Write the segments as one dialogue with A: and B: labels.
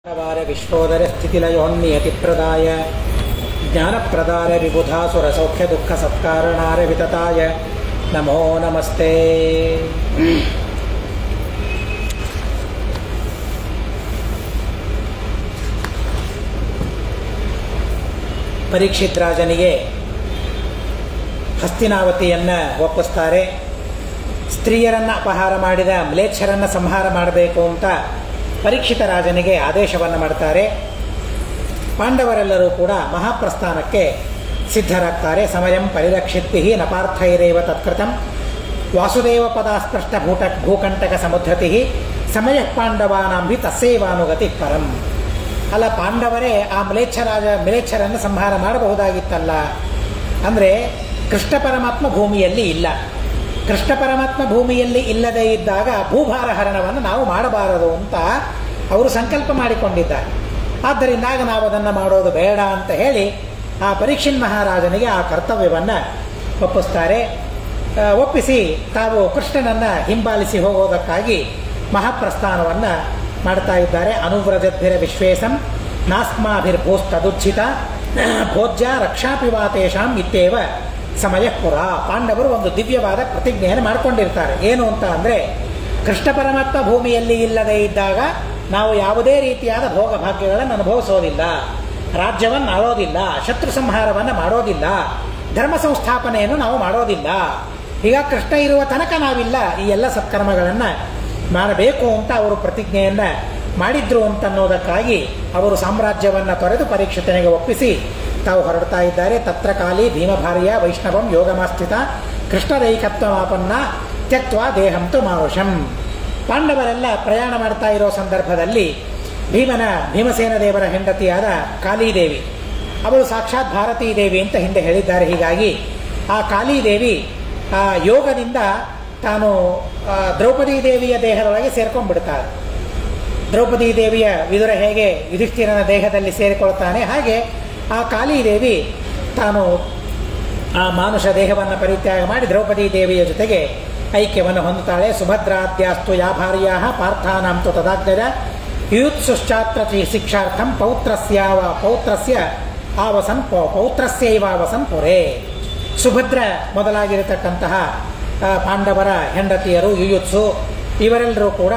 A: ವಿಶ್ವೋದರ ಸ್ಥಿತಿಲಯೋನ್ನಿಯತಿಪ್ರದಾಯ ಜ್ಞಾನಪ್ರದಾಯ ವಿಬುಧಾಸುರ ಸೌಖ್ಯ ದುಃಖ ಸತ್ಕಾರಣಾರ ವಿತತಾಯ ನಮೋ ನಮಸ್ತೆ. ಪರೀಕ್ಷಿತ್ ರಾಜನಿಗೆ ಹಸ್ತಿನಾವತಿಯನ್ನು ಒಪ್ಪಿಸ್ತಾರೆ. ಸ್ತ್ರೀಯರನ್ನು ಅಪಹಾರ ಮಾಡಿದ ಮ್ಲೇಚ್ಛರನ್ನು ಸಂಹಾರ ಮಾಡಬೇಕು ಅಂತ ಪರೀಕ್ಷಿತ ರಾಜನಿಗೆ ಆದೇಶವನ್ನು ಮಾಡ್ತಾರೆ. ಪಾಂಡವರೆಲ್ಲರೂ ಕೂಡ ಮಹಾಪ್ರಸ್ಥಾನಕ್ಕೆ ಸಿದ್ಧರಾಗ್ತಾರೆ. ಸಮಯಂ ಪರಿರಕ್ಷಿತ್ತಿ ನಪಾರ್ಥೈರೇವ ತತ್ಕೃತಂ ವಾಸುದೇವ ಪದಾಸ್ಪೃಷ್ಟ ಭೂಕಂಟಕ ಸಮುದ್ರತಿ ಸಮಯ ಪಾಂಡವಾನಾಂಭಿ ತಸ್ಸೈವಾನುಗತಿ ಪರಂ. ಅಲ್ಲ, ಪಾಂಡವರೇ ಆ ಮ್ಲೇಚ್ಛರನ್ನು ಸಂಹಾರ ಮಾಡಬಹುದಾಗಿತ್ತಲ್ಲ. ಅಂದರೆ ಕೃಷ್ಣ ಪರಮಾತ್ಮ ಭೂಮಿಯಲ್ಲಿ ಇಲ್ಲ. ಕೃಷ್ಣ ಪರಮಾತ್ಮ ಭೂಮಿಯಲ್ಲಿ ಇಲ್ಲದೇ ಇದ್ದಾಗ ಭೂಭಾರ ಹರಣವನ್ನು ನಾವು ಮಾಡಬಾರದು ಅಂತ ಅವರು ಸಂಕಲ್ಪ ಮಾಡಿಕೊಂಡಿದ್ದಾರೆ. ಆದ್ದರಿಂದಾಗ ನಾವು ಅದನ್ನು ಮಾಡೋದು ಬೇಡ ಅಂತ ಹೇಳಿ ಆ ಪರೀಕ್ಷಿತ್ ಮಹಾರಾಜನಿಗೆ ಆ ಕರ್ತವ್ಯವನ್ನು ಒಪ್ಪಿಸ್ತಾರೆ. ಒಪ್ಪಿಸಿ ತಾವು ಕೃಷ್ಣನನ್ನು ಹಿಂಬಾಲಿಸಿ ಹೋಗೋದಕ್ಕಾಗಿ ಮಹಾಪ್ರಸ್ಥಾನವನ್ನು ಮಾಡ್ತಾ ಇದ್ದಾರೆ. ಅನುವ್ರಜದ್ಭಿರ ವಿಶ್ವೇಶಂ ನಾಸ್ಮಾಭಿರ್ಭೂಸ್ತದುಚ್ಛಿತ ಭೋಜ್ಯ ರಕ್ಷಾಪಿವಾತೇಶಾಂ ಇತ್ಯೇವ ಸಮಯ ಪುರ. ಪಾಂಡವರು ಒಂದು ದಿವ್ಯವಾದ ಪ್ರತಿಜ್ಞೆಯನ್ನು ಮಾಡಿಕೊಂಡಿರ್ತಾರೆ. ಏನು ಅಂತ ಅಂದರೆ, ಕೃಷ್ಣ ಪರಮಾತ್ಮ ಭೂಮಿಯಲ್ಲಿ ಇಲ್ಲದೇ ಇದ್ದಾಗ ನಾವು ಯಾವುದೇ ರೀತಿಯಾದ ಭೋಗ ಭಾಗ್ಯಗಳನ್ನು ಅನುಭವಿಸೋದಿಲ್ಲ, ರಾಜ್ಯವನ್ನು ಆಳೋದಿಲ್ಲ, ಶತ್ರು ಸಂಹಾರವನ್ನು ಮಾಡೋದಿಲ್ಲ, ಧರ್ಮ ಸಂಸ್ಥಾಪನೆಯನ್ನು ನಾವು ಮಾಡೋದಿಲ್ಲ. ಈಗ ಕೃಷ್ಣ ಇರುವ ತನಕ ನಾವಿಲ್ಲ ಈ ಎಲ್ಲ ಸತ್ಕರ್ಮಗಳನ್ನು ಮಾಡಬೇಕು ಅಂತ ಅವರು ಪ್ರತಿಜ್ಞೆಯನ್ನು ಮಾಡಿದ್ರು ಅಂತನ್ನೋದಕ್ಕಾಗಿ ಅವರು ಸಾಮ್ರಾಜ್ಯವನ್ನು ತೊರೆದು ಪರೀಕ್ಷಿತನಿಗೆ ಒಪ್ಪಿಸಿ ತಾವು ಹೊರಡ್ತಾ ಇದ್ದಾರೆ. ತತ್ರ ಕಾಲಿ ಭೀಮಭಾರ್ಯ ವೈಷ್ಣವಂ ಯೋಗಮಾಸ್ಥಿತ ಕೃಷ್ಣದೈಕತ್ವಮಾಪನ್ನ ತ್ಯಕ್ತ್ವ ದೇಹಂತು ಮಾನುಷಂ. ಪಾಂಡವರೆಲ್ಲ ಪ್ರಯಾಣ ಮಾಡ್ತಾ ಇರೋ ಸಂದರ್ಭದಲ್ಲಿ ಭೀಮಸೇನ ದೇವರ ಹೆಂಡತಿಯಾದ ಕಾಳಿದೇವಿ, ಅವಳು ಸಾಕ್ಷಾತ್ ಭಾರತೀ ದೇವಿ ಅಂತ ಹಿಂದೆ ಹೇಳಿದ್ದಾರೆ. ಹೀಗಾಗಿ ಆ ಕಾಳಿದೇವಿ ಆ ಯೋಗದಿಂದ ತಾನು ದ್ರೌಪದಿ ದೇವಿಯ ದೇಹದೊಳಗೆ ಸೇರ್ಕೊಂಡ್ಬಿಡ್ತಾಳೆ. ದ್ರೌಪದಿ ದೇವಿಯ ವಿದುರ ಹೇಗೆ ಯುಧಿಷ್ಠಿರನ ದೇಹದಲ್ಲಿ ಸೇರಿಕೊಳ್ತಾನೆ, ಹಾಗೆ ಆ ಕಾಳಿದೇವಿ ತಾನು ಆ ಮಾನುಷ ದೇಹವನ್ನು ಪರಿತ್ಯಾಗ ಮಾಡಿ ದ್ರೌಪದಿ ದೇವಿಯ ಜೊತೆಗೆ ಐಕ್ಯವನ್ನು ಹೊಂದುತ್ತಾಳೆ. ಸುಭದ್ರಾದ್ಯಾಸ್ತು ಯಾ ಭಾರ್ಯಾ ಪಾರ್ಥಾನಾಂತು ತದಾಗ್ನಜ ಯುಯುತ್ಸುಶ್ಚಾತ್ರ ಶಿಕ್ಷಾರ್ಥಂ ಪೌತ್ರಸ್ಯೈವಾವಸನ್ ಪುರೇ. ಸುಭದ್ರ ಮೊದಲಾಗಿರತಕ್ಕಂತಹ ಪಾಂಡವರ ಹೆಂಡತಿಯರು ಯುಯುತ್ಸು ಇವರೆಲ್ಲರೂ ಕೂಡ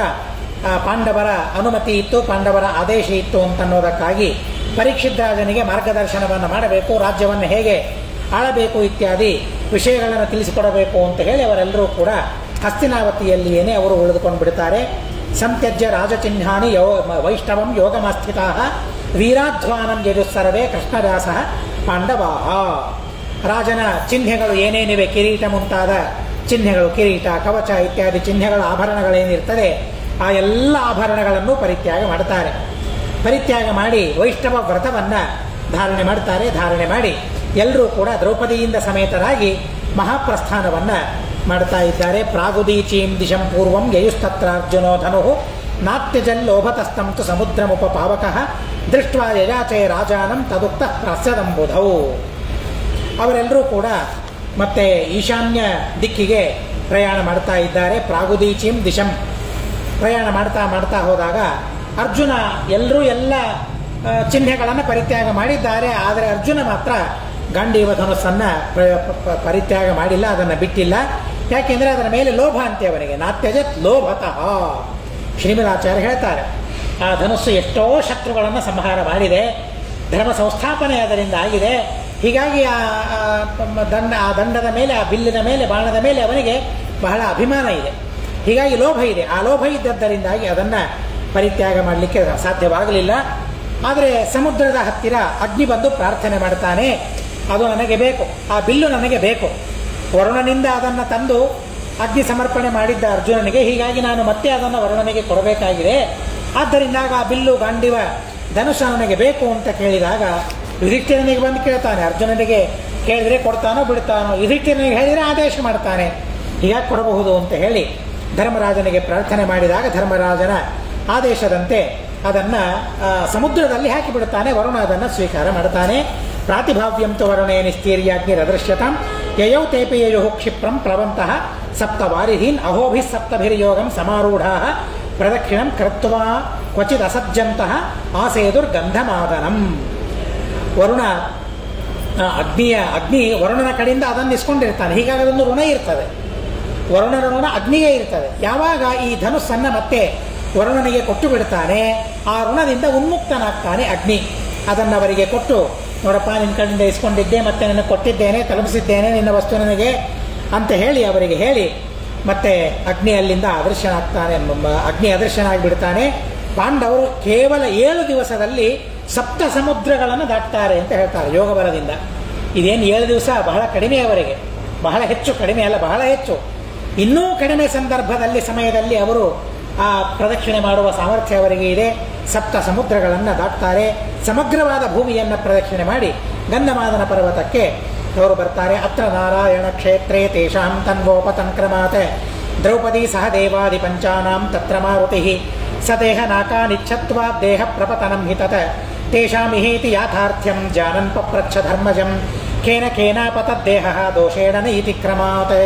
A: ಪಾಂಡವರ ಅನುಮತಿ ಇತ್ತು, ಪಾಂಡವರ ಆದೇಶ ಇತ್ತು ಅಂತನ್ನೋದಕ್ಕಾಗಿ ಪರೀಕ್ಷಿತ್ ರಾಜನಿಗೆ ಮಾರ್ಗದರ್ಶನವನ್ನು ಮಾಡಬೇಕು, ರಾಜ್ಯವನ್ನು ಹೇಗೆ ಆಳಬೇಕು ಇತ್ಯಾದಿ ವಿಷಯಗಳನ್ನು ತಿಳಿಸಿಕೊಡಬೇಕು ಅಂತ ಹೇಳಿ ಅವರೆಲ್ಲರೂ ಕೂಡ ಹಸ್ತಿನಾವತಿಯಲ್ಲಿಯೇ ಅವರು ಉಳಿದುಕೊಂಡು ಬಿಡ್ತಾರೆ. ಸಂತ್ಯಜ್ಯ ರಾಜಚಿಹ್ನಾನಿ ವೈಷ್ಣವಂ ಯೋಗಮಾಸ್ಥಿತಾ ವೀರಾಧ್ವಾನಂ ಯಜುಸ್ಸರ್ವೇ ಕೃಷ್ಣದಾಸ ಪಾಂಡವಾಹ. ರಾಜನ ಚಿಹ್ನೆಗಳು ಏನೇನಿವೆ, ಕಿರೀಟ ಮುಂತಾದ ಚಿಹ್ನೆಗಳು, ಕಿರೀಟ ಕವಚ ಇತ್ಯಾದಿ ಚಿಹ್ನೆಗಳ ಆಭರಣಗಳೇನಿರ್ತದೆ ಆ ಎಲ್ಲ ಆಭರಣಗಳನ್ನು ಪರಿತ್ಯಾಗ ಮಾಡ್ತಾರೆ. ಪರಿತ್ಯಾಗ ಮಾಡಿ ವೈಷ್ಣವ ವ್ರತವನ್ನು ಧಾರಣೆ ಮಾಡ್ತಾರೆ. ಧಾರಣೆ ಮಾಡಿ ಎಲ್ಲರೂ ಕೂಡ ದ್ರೌಪದಿಯಿಂದ ಸಮೇತರಾಗಿ ಮಹಾಪ್ರಸ್ಥಾನವನ್ನು ಮಾಡ್ತಾ ಇದ್ದಾರೆ. ಪ್ರಾಗುದೀಚೀಂ ದಿಶಂ ಪೂರ್ವಂ ಯಯುಸ್ತತ್ರಾರ್ಜುನೋ ಧನು ನಾಟ್ಯಜಲ್ಲೋಭತಸ್ತಂತು ಸಮುದ್ರಮುಪಪಾವಕಃ ದೃಷ್ಟ್ವಾ ಯಯಾಚಯ ರಾಜಾನಂ ತದುಕ್ತ ಪ್ರಾಸ್ಯದಂಬುಧೌ. ಅವರೆಲ್ಲರೂ ಕೂಡ ಮತ್ತೆ ಈಶಾನ್ಯ ದಿಕ್ಕಿಗೆ ಪ್ರಯಾಣ ಮಾಡ್ತಾ ಇದ್ದಾರೆ. ಪ್ರಾಗುದೀಚೀಂ ದಿಶಂ ಪ್ರಯಾಣ ಮಾಡ್ತಾ ಮಾಡ್ತಾ ಹೋದಾಗ ಅರ್ಜುನ ಎಲ್ಲರೂ ಎಲ್ಲ ಚಿಹ್ನೆಗಳನ್ನು ಪರಿತ್ಯಾಗ ಮಾಡಿದ್ದಾರೆ. ಆದರೆ ಅರ್ಜುನ ಮಾತ್ರ ಗಾಂಡೀವ ಧನುಸ್ಸನ್ನು ಪರಿತ್ಯಾಗ ಮಾಡಿಲ್ಲ, ಅದನ್ನು ಬಿಟ್ಟಿಲ್ಲ. ಯಾಕೆಂದರೆ ಅದರ ಮೇಲೆ ಲೋಭ ಅಂತೆ ಅವನಿಗೆ. ನಾತ್ಯಜತ್ ಲೋಭತಃ. ಶ್ರೀಮದಾಚಾರ್ಯ ಹೇಳ್ತಾರೆ, ಆ ಧನುಸ್ಸು ಎಷ್ಟೋ ಶತ್ರುಗಳನ್ನು ಸಂಹಾರ ಮಾಡಿದೆ, ಧರ್ಮ ಸಂಸ್ಥಾಪನೆ ಅದರಿಂದ ಆಗಿದೆ. ಹೀಗಾಗಿ ಆ ದಂಡದ ಮೇಲೆ, ಆ ಬಿಲ್ಲಿನ ಮೇಲೆ, ಬಾಣದ ಮೇಲೆ ಅವನಿಗೆ ಬಹಳ ಅಭಿಮಾನ ಇದೆ. ಹೀಗಾಗಿ ಲೋಭ ಇದೆ. ಆ ಲೋಭ ಇದ್ದದ್ದರಿಂದಾಗಿ ಅದನ್ನು ಪರಿತ್ಯಾಗ ಮಾಡಲಿಕ್ಕೆ ಸಾಧ್ಯವಾಗಲಿಲ್ಲ. ಆದರೆ ಸಮುದ್ರದ ಹತ್ತಿರ ಅಗ್ನಿ ಬಂದು ಪ್ರಾರ್ಥನೆ ಮಾಡ್ತಾನೆ, ಅದು ನನಗೆ ಬೇಕು, ಆ ಬಿಲ್ಲು ನನಗೆ ಬೇಕು. ವರುಣನಿಂದ ಅದನ್ನು ತಂದು ಅಗ್ನಿ ಸಮರ್ಪಣೆ ಮಾಡಿದ್ದ ಅರ್ಜುನನಿಗೆ, ಹೀಗಾಗಿ ನಾನು ಮತ್ತೆ ಅದನ್ನು ವರುಣನಿಗೆ ಕೊಡಬೇಕಾಗಿದೆ. ಆದ್ದರಿಂದಾಗ ಆ ಬಿಲ್ಲು ಗಾಂಡಿವ ಧನುಷ ನನಗೆ ಬೇಕು ಅಂತ ಕೇಳಿದಾಗ ಯುಧಿಷ್ಠಿರನಿಗೆ ಬಂದು ಕೇಳ್ತಾನೆ. ಅರ್ಜುನನಿಗೆ ಕೇಳಿದರೆ ಕೊಡ್ತಾನೋ ಬಿಡ್ತಾನೋ, ಯುಧಿಷ್ಠಿರನಿಗೆ ಹೇಳಿದರೆ ಆದೇಶ ಮಾಡ್ತಾನೆ, ಹೀಗಾಗಿ ಕೊಡಬಹುದು ಅಂತ ಹೇಳಿ ಧರ್ಮರಾಜನಿಗೆ ಪ್ರಾರ್ಥನೆ ಮಾಡಿದಾಗ ಧರ್ಮರಾಜನ ಆದೇಶದಂತೆ ಅದನ್ನು ಸಮುದ್ರದಲ್ಲಿ ಹಾಕಿಬಿಡುತ್ತಾನೆ. ವರುಣ ಅದನ್ನು ಸ್ವೀಕಾರ ಮಾಡ್ತಾನೆ. ಪ್ರಾತಿಭಾವ್ಯಂತು ವರುಣೇ ನಿಸ್ಥೀರ್ಯಾಗ್ನಿರದೃಶ್ಯತಾಂ ಯಯೌ ತೇಪೇಯು ಕ್ಷಿಪ್ರಂ ಪ್ಲವಂತಹ ಸಪ್ತವಾರಿಧೀನ್ ಅಹೋಭಿಃ ಸಪ್ತಭಿರ್ಯೋಗಂ ಸಮಾರೂಢಾಃ ಪ್ರದಕ್ಷಿಣಂ ಕೃತ್ವಾ ಕ್ವಚಿತ್ ಅಸಜ್ಜಂತಹ ಆಸೇದುರ್ಗಂಧಮಾದನಂ. ವರುಣ ಅಗ್ನಿ ವರುಣನ ಕಡೆಯಿಂದ ಅದನ್ನು ಇಸ್ಕೊಂಡಿರ್ತಾನೆ. ಹೀಗಾಗಿ ಅದೊಂದು ಋಣ ಇರ್ತದೆ. ವರುಣನ ಋಣ ಅಗ್ನಿಗೆ ಇರ್ತದೆ. ಯಾವಾಗ ಈ ಧನುಸ್ಸನ್ನು ಮತ್ತೆ ವರುಣನಿಗೆ ಕೊಟ್ಟು ಬಿಡ್ತಾನೆ, ಆ ಋಣದಿಂದ ಉನ್ಮುಕ್ತನಾಗ್ತಾನೆ ಅಗ್ನಿ. ಅದನ್ನು ಅವರಿಗೆ ಕೊಟ್ಟು, ನೋಡಪ್ಪ ನಿನ್ನ ಕಡೆಯಿಂದ ಇಸ್ಕೊಂಡಿದ್ದೆ, ಮತ್ತೆ ನಿನಗೆ ಕೊಟ್ಟಿದ್ದೇನೆ, ತಲುಪಿಸಿದ್ದೇನೆ ನಿನ್ನ ವಸ್ತು ನನಗೆ ಅಂತ ಹೇಳಿ ಅವರಿಗೆ ಹೇಳಿ, ಮತ್ತೆ ಅಗ್ನಿ ಅಲ್ಲಿಂದ ಅದೃಶ್ಯನಾಗ್ತಾನೆ. ಅಗ್ನಿ ಅದೃಶ್ಯನಾಗಿಬಿಡ್ತಾನೆ. ಪಾಂಡವರು ಕೇವಲ 7 ದಿವಸದಲ್ಲಿ 7 ಸಮುದ್ರಗಳನ್ನು ದಾಟ್ತಾರೆ ಅಂತ ಹೇಳ್ತಾರೆ ಯೋಗ ಬಲದಿಂದ. ಇದೇನು 7 ದಿವಸ ಬಹಳ ಕಡಿಮೆ ಅವರಿಗೆ, ಬಹಳ ಹೆಚ್ಚು, ಕಡಿಮೆ ಅಲ್ಲ ಬಹಳ ಹೆಚ್ಚು. ಇನ್ನೂ ಕಡಿಮೆ ಸಂದರ್ಭದಲ್ಲಿ ಸಮಯದಲ್ಲಿ ಅವರು ಆ ಪ್ರದಕ್ಷಿಣೆ ಮಾಡುವ ಸಾಮರ್ಥ್ಯ ಅವರಿಗೆ ಇದೆ. 7 ಸಮುದ್ರಗಳನ್ನು ದಾಟ್ತಾರೆ. ಸಮಗ್ರವಾದ ಭೂಮಿಯನ್ನು ಪ್ರದಕ್ಷಿಣೆ ಮಾಡಿ ಗಂಧಮಾದನ ಪರ್ವತಕ್ಕೆ ಅವರು ಬರ್ತಾರೆ. ಅತ್ರ ನಾರಾಯಣ ಕ್ಷೇತ್ರೇ ತೇಷಾಂ ತನ್ವೋಪತಂಕ್ರಮಾತ್ ದ್ರೌಪದಿ ಸಹ ದೇವಾದಿ ಪಂಚಾನಾಂ ತತ್ರ ಮಾರುತಿ ಸದೇಹ ನಾಕಾನಿಚ್ಛತ್ವಾ ದೇಹ ಪ್ರಪತನಂ ಹಿತತ ತೇಷಾಮಿಹೇತಿ ಯಾಥಾರ್ಥ್ಯಂ ಜಾನನ್ ಪಪ್ರಚ್ಛ ಧರ್ಮಜಂ ಖೇನ ಖೇನಾಪತದ್ದೇಹ ದೋಷೇಣ ಇತಿ ಕ್ರಮಾತ್.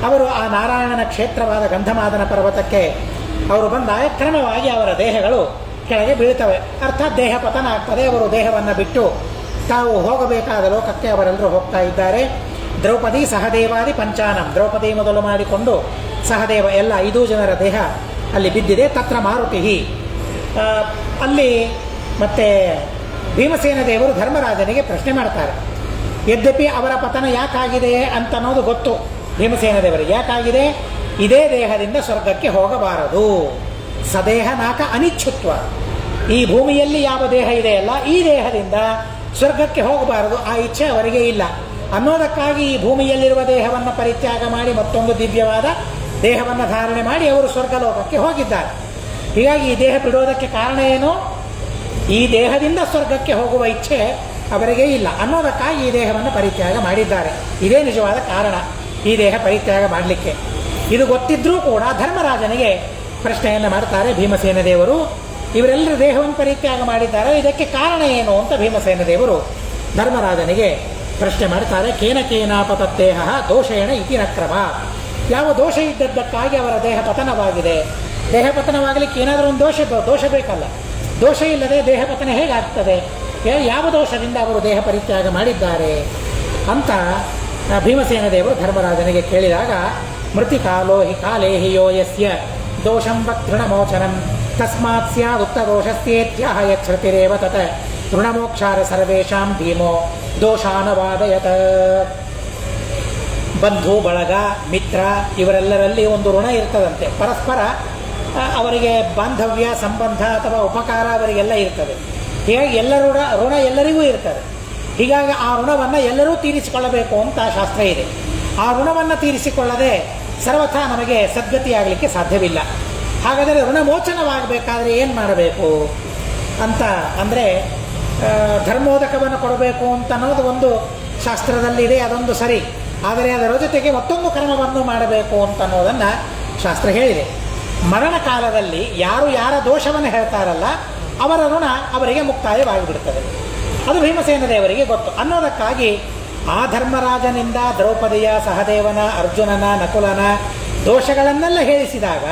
A: ಅವರು ಆ ನಾರಾಯಣನ ಕ್ಷೇತ್ರವಾದ ಗಂಧಮಾದನ ಪರ್ವತಕ್ಕೆ ಅವರು ಬಂದಾಗ ಕ್ರಮವಾಗಿ ಅವರ ದೇಹಗಳು ಕೆಳಗೆ ಬೀಳ್ತವೆ. ಅರ್ಥಾತ್ ದೇಹ ಪತನ ಆಗ್ತದೆ. ಅವರು ದೇಹವನ್ನು ಬಿಟ್ಟು ತಾವು ಹೋಗಬೇಕಾದ ಲೋಕಕ್ಕೆ ಅವರೆಲ್ಲರೂ ಹೋಗ್ತಾ ಇದ್ದಾರೆ. ದ್ರೌಪದಿ ಸಹದೇವಾದಿ ಪಂಚಾನಂ, ದ್ರೌಪದಿ ಮೊದಲು ಮಾಡಿಕೊಂಡು ಸಹದೇವ ಎಲ್ಲ 5 ಜನರ ದೇಹ ಅಲ್ಲಿ ಬಿದ್ದಿದೆ. ತತ್ರ ಮಾರುತಿ, ಅಲ್ಲಿ ಮತ್ತೆ ಭೀಮಸೇನ ದೇವರು ಧರ್ಮರಾಜನಿಗೆ ಪ್ರಶ್ನೆ ಮಾಡ್ತಾರೆ. ಯದ್ಯಪಿ ಅವರ ಪತನ ಯಾಕಾಗಿದೆ ಅಂತ ಅನ್ನೋದು ಗೊತ್ತು ಭೀಮಸೇನ ದೇವರಿಗೆ. ಯಾಕಾಗಿದೆ? ಇದೇ ದೇಹದಿಂದ ಸ್ವರ್ಗಕ್ಕೆ ಹೋಗಬಾರದು. ಸದೇಹ ನಾಕ ಅನಿಚ್ಛುತ್ವ, ಈ ಭೂಮಿಯಲ್ಲಿ ಯಾವ ದೇಹ ಇದೆಯಲ್ಲ ಈ ದೇಹದಿಂದ ಸ್ವರ್ಗಕ್ಕೆ ಹೋಗಬಾರದು, ಆ ಇಚ್ಛೆ ಅವರಿಗೆ ಇಲ್ಲ ಅನ್ನೋದಕ್ಕಾಗಿ ಈ ಭೂಮಿಯಲ್ಲಿರುವ ದೇಹವನ್ನು ಪರಿತ್ಯಾಗ ಮಾಡಿ ಮತ್ತೊಂದು ದಿವ್ಯವಾದ ದೇಹವನ್ನು ಧಾರಣೆ ಮಾಡಿ ಅವರು ಸ್ವರ್ಗಲೋಕಕ್ಕೆ ಹೋಗಿದ್ದಾರೆ. ಹೀಗಾಗಿ ಈ ದೇಹ ಬಿಡೋದಕ್ಕೆ ಕಾರಣ ಏನು? ಈ ದೇಹದಿಂದ ಸ್ವರ್ಗಕ್ಕೆ ಹೋಗುವ ಇಚ್ಛೆ ಅವರಿಗೆ ಇಲ್ಲ ಅನ್ನೋದಕ್ಕಾಗಿ ಈ ದೇಹವನ್ನು ಪರಿತ್ಯಾಗ ಮಾಡಿದ್ದಾರೆ. ಇದೇ ನಿಜವಾದ ಕಾರಣ ಈ ದೇಹ ಪರಿತ್ಯಾಗ ಮಾಡಲಿಕ್ಕೆ. ಇದು ಗೊತ್ತಿದ್ರೂ ಕೂಡ ಧರ್ಮರಾಜನಿಗೆ ಪ್ರಶ್ನೆಯನ್ನು ಮಾಡ್ತಾರೆ ಭೀಮಸೇನ ದೇವರು. ಇವರೆಲ್ಲರೂ ದೇಹವನ್ನು ಪರಿತ್ಯಾಗ ಮಾಡಿದ್ದಾರೆ, ಇದಕ್ಕೆ ಕಾರಣ ಏನು ಅಂತ ಭೀಮಸೇನ ದೇವರು ಧರ್ಮರಾಜನಿಗೆ ಪ್ರಶ್ನೆ ಮಾಡ್ತಾರೆ. ಕೇನ ಕೇನಾಪತದ್ದೇಹ ದೋಷೇಣ ಇತಿ ನಕ್ರಮ, ಯಾವ ದೋಷ ಇದ್ದದ್ದಕ್ಕಾಗಿ ಅವರ ದೇಹ ಪತನವಾಗಿದೆ. ದೇಹ ಪತನವಾಗಲಿಕ್ಕೆ ಏನಾದರೂ ಒಂದು ದೋಷ ಬೇಕಲ್ಲ. ದೋಷ ಇಲ್ಲದೆ ದೇಹ ಪತನ ಹೇಗಾಗ್ತದೆ? ಯಾವ ದೋಷದಿಂದ ಅವರು ದೇಹ ಪರಿತ್ಯಾಗ ಮಾಡಿದ್ದಾರೆ ಅಂತ ಭೀಮಸೇನ ದೇವರು ಧರ್ಮರಾಜನಿಗೆ ಕೇಳಿದಾಗ, ಮೃತಿಕಾಲೋ ಹಿ ಕಾಲೇ ಹಿ ಯೋ ಯಸ್ಯ ದೋಷಂ ವಕ್ತೃಣಮೋಚನಂ ತಸ್ಮಾತ್ ಸ್ಯಾದುಕ್ತ ದೋಷಸ್ಯೇತ್ಯಾಹ ಯಚ್ಛೃತಿರೇವ ತತ್ ಋಣಮೋಕ್ಷಾರ ಸರ್ವೇಷಾಂ ಭೀಮೋ ದೋಷಾನವಾದಯತ. ಬಂಧು ಬಳಗ ಮಿತ್ರ ಇವರೆಲ್ಲರಲ್ಲಿ ಒಂದು ಋಣ ಇರ್ತದಂತೆ. ಪರಸ್ಪರ ಅವರಿಗೆ ಬಾಂಧವ್ಯ ಸಂಬಂಧ ಅಥವಾ ಉಪಕಾರ ಅವರಿಗೆಲ್ಲ ಇರ್ತದೆ. ಹೀಗಾಗಿ ಋಣ ಎಲ್ಲರಿಗೂ ಇರ್ತದೆ. ಹೀಗಾಗಿ ಆ ಋಣವನ್ನು ಎಲ್ಲರೂ ತೀರಿಸಿಕೊಳ್ಳಬೇಕು ಅಂತ ಶಾಸ್ತ್ರ ಇದೆ. ಆ ಋಣವನ್ನು ತೀರಿಸಿಕೊಳ್ಳದೆ ಸರ್ವಥಾ ನಮಗೆ ಸದ್ಗತಿಯಾಗಲಿಕ್ಕೆ ಸಾಧ್ಯವಿಲ್ಲ. ಹಾಗಾದರೆ ಋಣಮೋಚನವಾಗಬೇಕಾದ್ರೆ ಏನು ಮಾಡಬೇಕು ಅಂತ ಅಂದರೆ, ಧರ್ಮೋದಕವನ್ನು ಕೊಡಬೇಕು ಅಂತ ಅನ್ನೋದು ಒಂದು ಶಾಸ್ತ್ರದಲ್ಲಿದೆ, ಅದೊಂದು ಸರಿ. ಆದರೆ ಅದರ ಜೊತೆಗೆ ಮತ್ತೊಂದು ಕರ್ಮವನ್ನು ಮಾಡಬೇಕು ಅಂತ ಅನ್ನೋದನ್ನು ಶಾಸ್ತ್ರ ಹೇಳಿದೆ. ಮರಣ ಕಾಲದಲ್ಲಿ ಯಾರ ದೋಷವನ್ನು ಹೇಳ್ತಾರಲ್ಲ ಅವರ ಋಣ ಅವರಿಗೆ ಮುಕ್ತಾಯವಾಗಿಬಿಡ್ತದೆ. ಅದು ಭೀಮಸೇನ ದೇವರಿಗೆ ಗೊತ್ತು ಅನ್ನೋದಕ್ಕಾಗಿ ಆ ಧರ್ಮರಾಜನಿಂದ ದ್ರೌಪದಿಯ, ಸಹದೇವನ, ಅರ್ಜುನನ, ನಕುಲನ ದೋಷಗಳನ್ನೆಲ್ಲ ಹೇಳಿಸಿದಾಗ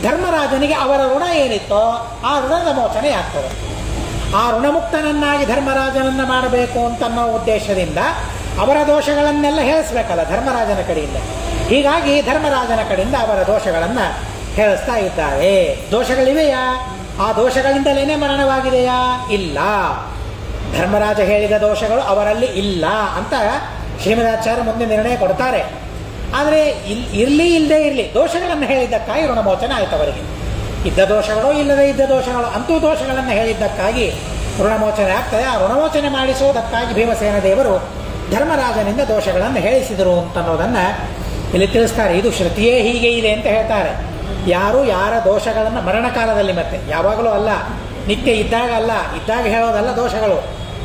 A: ಧರ್ಮರಾಜನಿಗೆ ಅವರ ಋಣ ಏನಿತ್ತೋ ಆ ಋಣದ ಮೋಚನೆ ಆಗ್ತದೆ. ಆ ಋಣಮುಕ್ತನನ್ನಾಗಿ ಧರ್ಮರಾಜನನ್ನು ಮಾಡಬೇಕು ಅಂತನ್ನೋ ಉದ್ದೇಶದಿಂದ ಅವರ ದೋಷಗಳನ್ನೆಲ್ಲ ಹೇಳಿಸ್ಬೇಕಲ್ಲ ಧರ್ಮರಾಜನ ಕಡೆಯಿಂದ. ಹೀಗಾಗಿ ಧರ್ಮರಾಜನ ಕಡೆಯಿಂದ ಅವರ ದೋಷಗಳನ್ನು ಹೇಳಿಸ್ತಾ ಇದ್ದಾರೆ. ದೋಷಗಳಿವೆಯಾ? ಆ ದೋಷಗಳಿಂದಲೇ ಮರಣವಾಗಿದೆಯಾ? ಇಲ್ಲ. ಧರ್ಮರಾಜ ಹೇಳಿದ ದೋಷಗಳು ಅವರಲ್ಲಿ ಇಲ್ಲ ಅಂತ ಶ್ರೀಮದಾಚಾರ್ಯ ಮುಂದೆ ನಿರ್ಣಯ ಕೊಡ್ತಾರೆ. ಆದರೆ ಇಲ್ಲದೇ ಇರಲಿ ದೋಷಗಳನ್ನು ಹೇಳಿದ್ದಕ್ಕಾಗಿ ಋಣಮೋಚನ ಆಯ್ತು ಅವರಿಗೆ. ಇದ್ದ ದೋಷಗಳು ಇಲ್ಲದೇ ಇದ್ದ ದೋಷಗಳು ಅಂತೂ ದೋಷಗಳನ್ನು ಹೇಳಿದ್ದಕ್ಕಾಗಿ ಋಣಮೋಚನೆ ಆಗ್ತದೆ. ಆ ಋಣಮೋಚನೆ ಮಾಡಿಸುವುದಕ್ಕಾಗಿ ಭೀಮಸೇನ ದೇವರು ಧರ್ಮರಾಜನಿಂದ ದೋಷಗಳನ್ನು ಹೇಳಿಸಿದರು ಅಂತನ್ನೋದನ್ನು ಇಲ್ಲಿ ತಿಳಿಸ್ತಾರೆ. ಇದು ಶ್ರುತಿಯೇ ಹೀಗೆ ಇದೆ ಅಂತ ಹೇಳ್ತಾರೆ. ಯಾರ ದೋಷಗಳನ್ನು ಮರಣಕಾಲದಲ್ಲಿ, ಮತ್ತೆ ಯಾವಾಗಲೂ ಅಲ್ಲ, ನಿತ್ಯ ಇದ್ದಾಗ ಅಲ್ಲ, ಇದ್ದಾಗ ಹೇಳೋದಲ್ಲ ದೋಷಗಳು.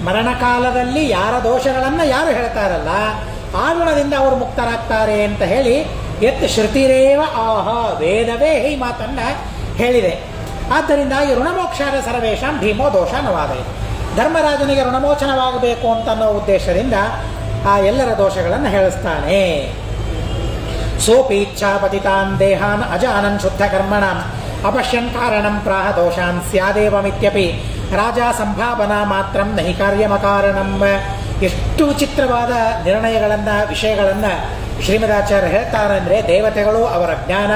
A: ಮರಣಕಾಲದಲ್ಲಿ ಯಾರ ದೋಷಗಳನ್ನು ಯಾರು ಹೇಳ್ತಾರಲ್ಲ ಆ ಗುಣದಿಂದ ಅವರು ಮುಕ್ತರಾಗ್ತಾರೆ ಅಂತ ಹೇಳಿ ಶ್ರುತಿರೇವ ಆಹ, ವೇದವೇ ಈ ಮಾತನ್ನು ಹೇಳಿದೆ. ಆದ್ದರಿಂದ ಈ ಋಣಮೋಕ್ಷಾರ ಸರ್ವೇಷಾಂ ಭೀಮೋ ದೋಷಾನವಾದ. ಧರ್ಮರಾಜನಿಗೆ ಋಣಮೋಚನವಾಗಬೇಕು ಅಂತನ್ನೋ ಉದ್ದೇಶದಿಂದ ಆ ಎಲ್ಲರ ದೋಷಗಳನ್ನು ಹೇಳಿಸ್ತಾನೆ. ಸೋಪಿ ಇಚ್ಛಾ ಪತಿತಾನ್ ದೇಹಾನ್ ಅಜಾನನ್ ಶುದ್ಧ ಕರ್ಮಣಾಂ ಅಪಶ್ಯನ್ ಕಾರಣಂ ಪ್ರಾಹ ದೋಷಾನ್ ಸ್ಯಾದೇವಮಿತ್ಯಪಿ ರಾಜ ಸಂಭಾವನಾ ಮಾತ್ರಂ ನಹಿ ಕಾರ್ಯಮಕಾರಣಂ. ಎಷ್ಟು ವಿಚಿತ್ರವಾದ ನಿರ್ಣಯಗಳನ್ನು, ವಿಷಯಗಳನ್ನು ಶ್ರೀಮದಾಚಾರ್ಯ ಹೇಳ್ತಾರಂದರೆ, ದೇವತೆಗಳು, ಅವರ ಜ್ಞಾನ,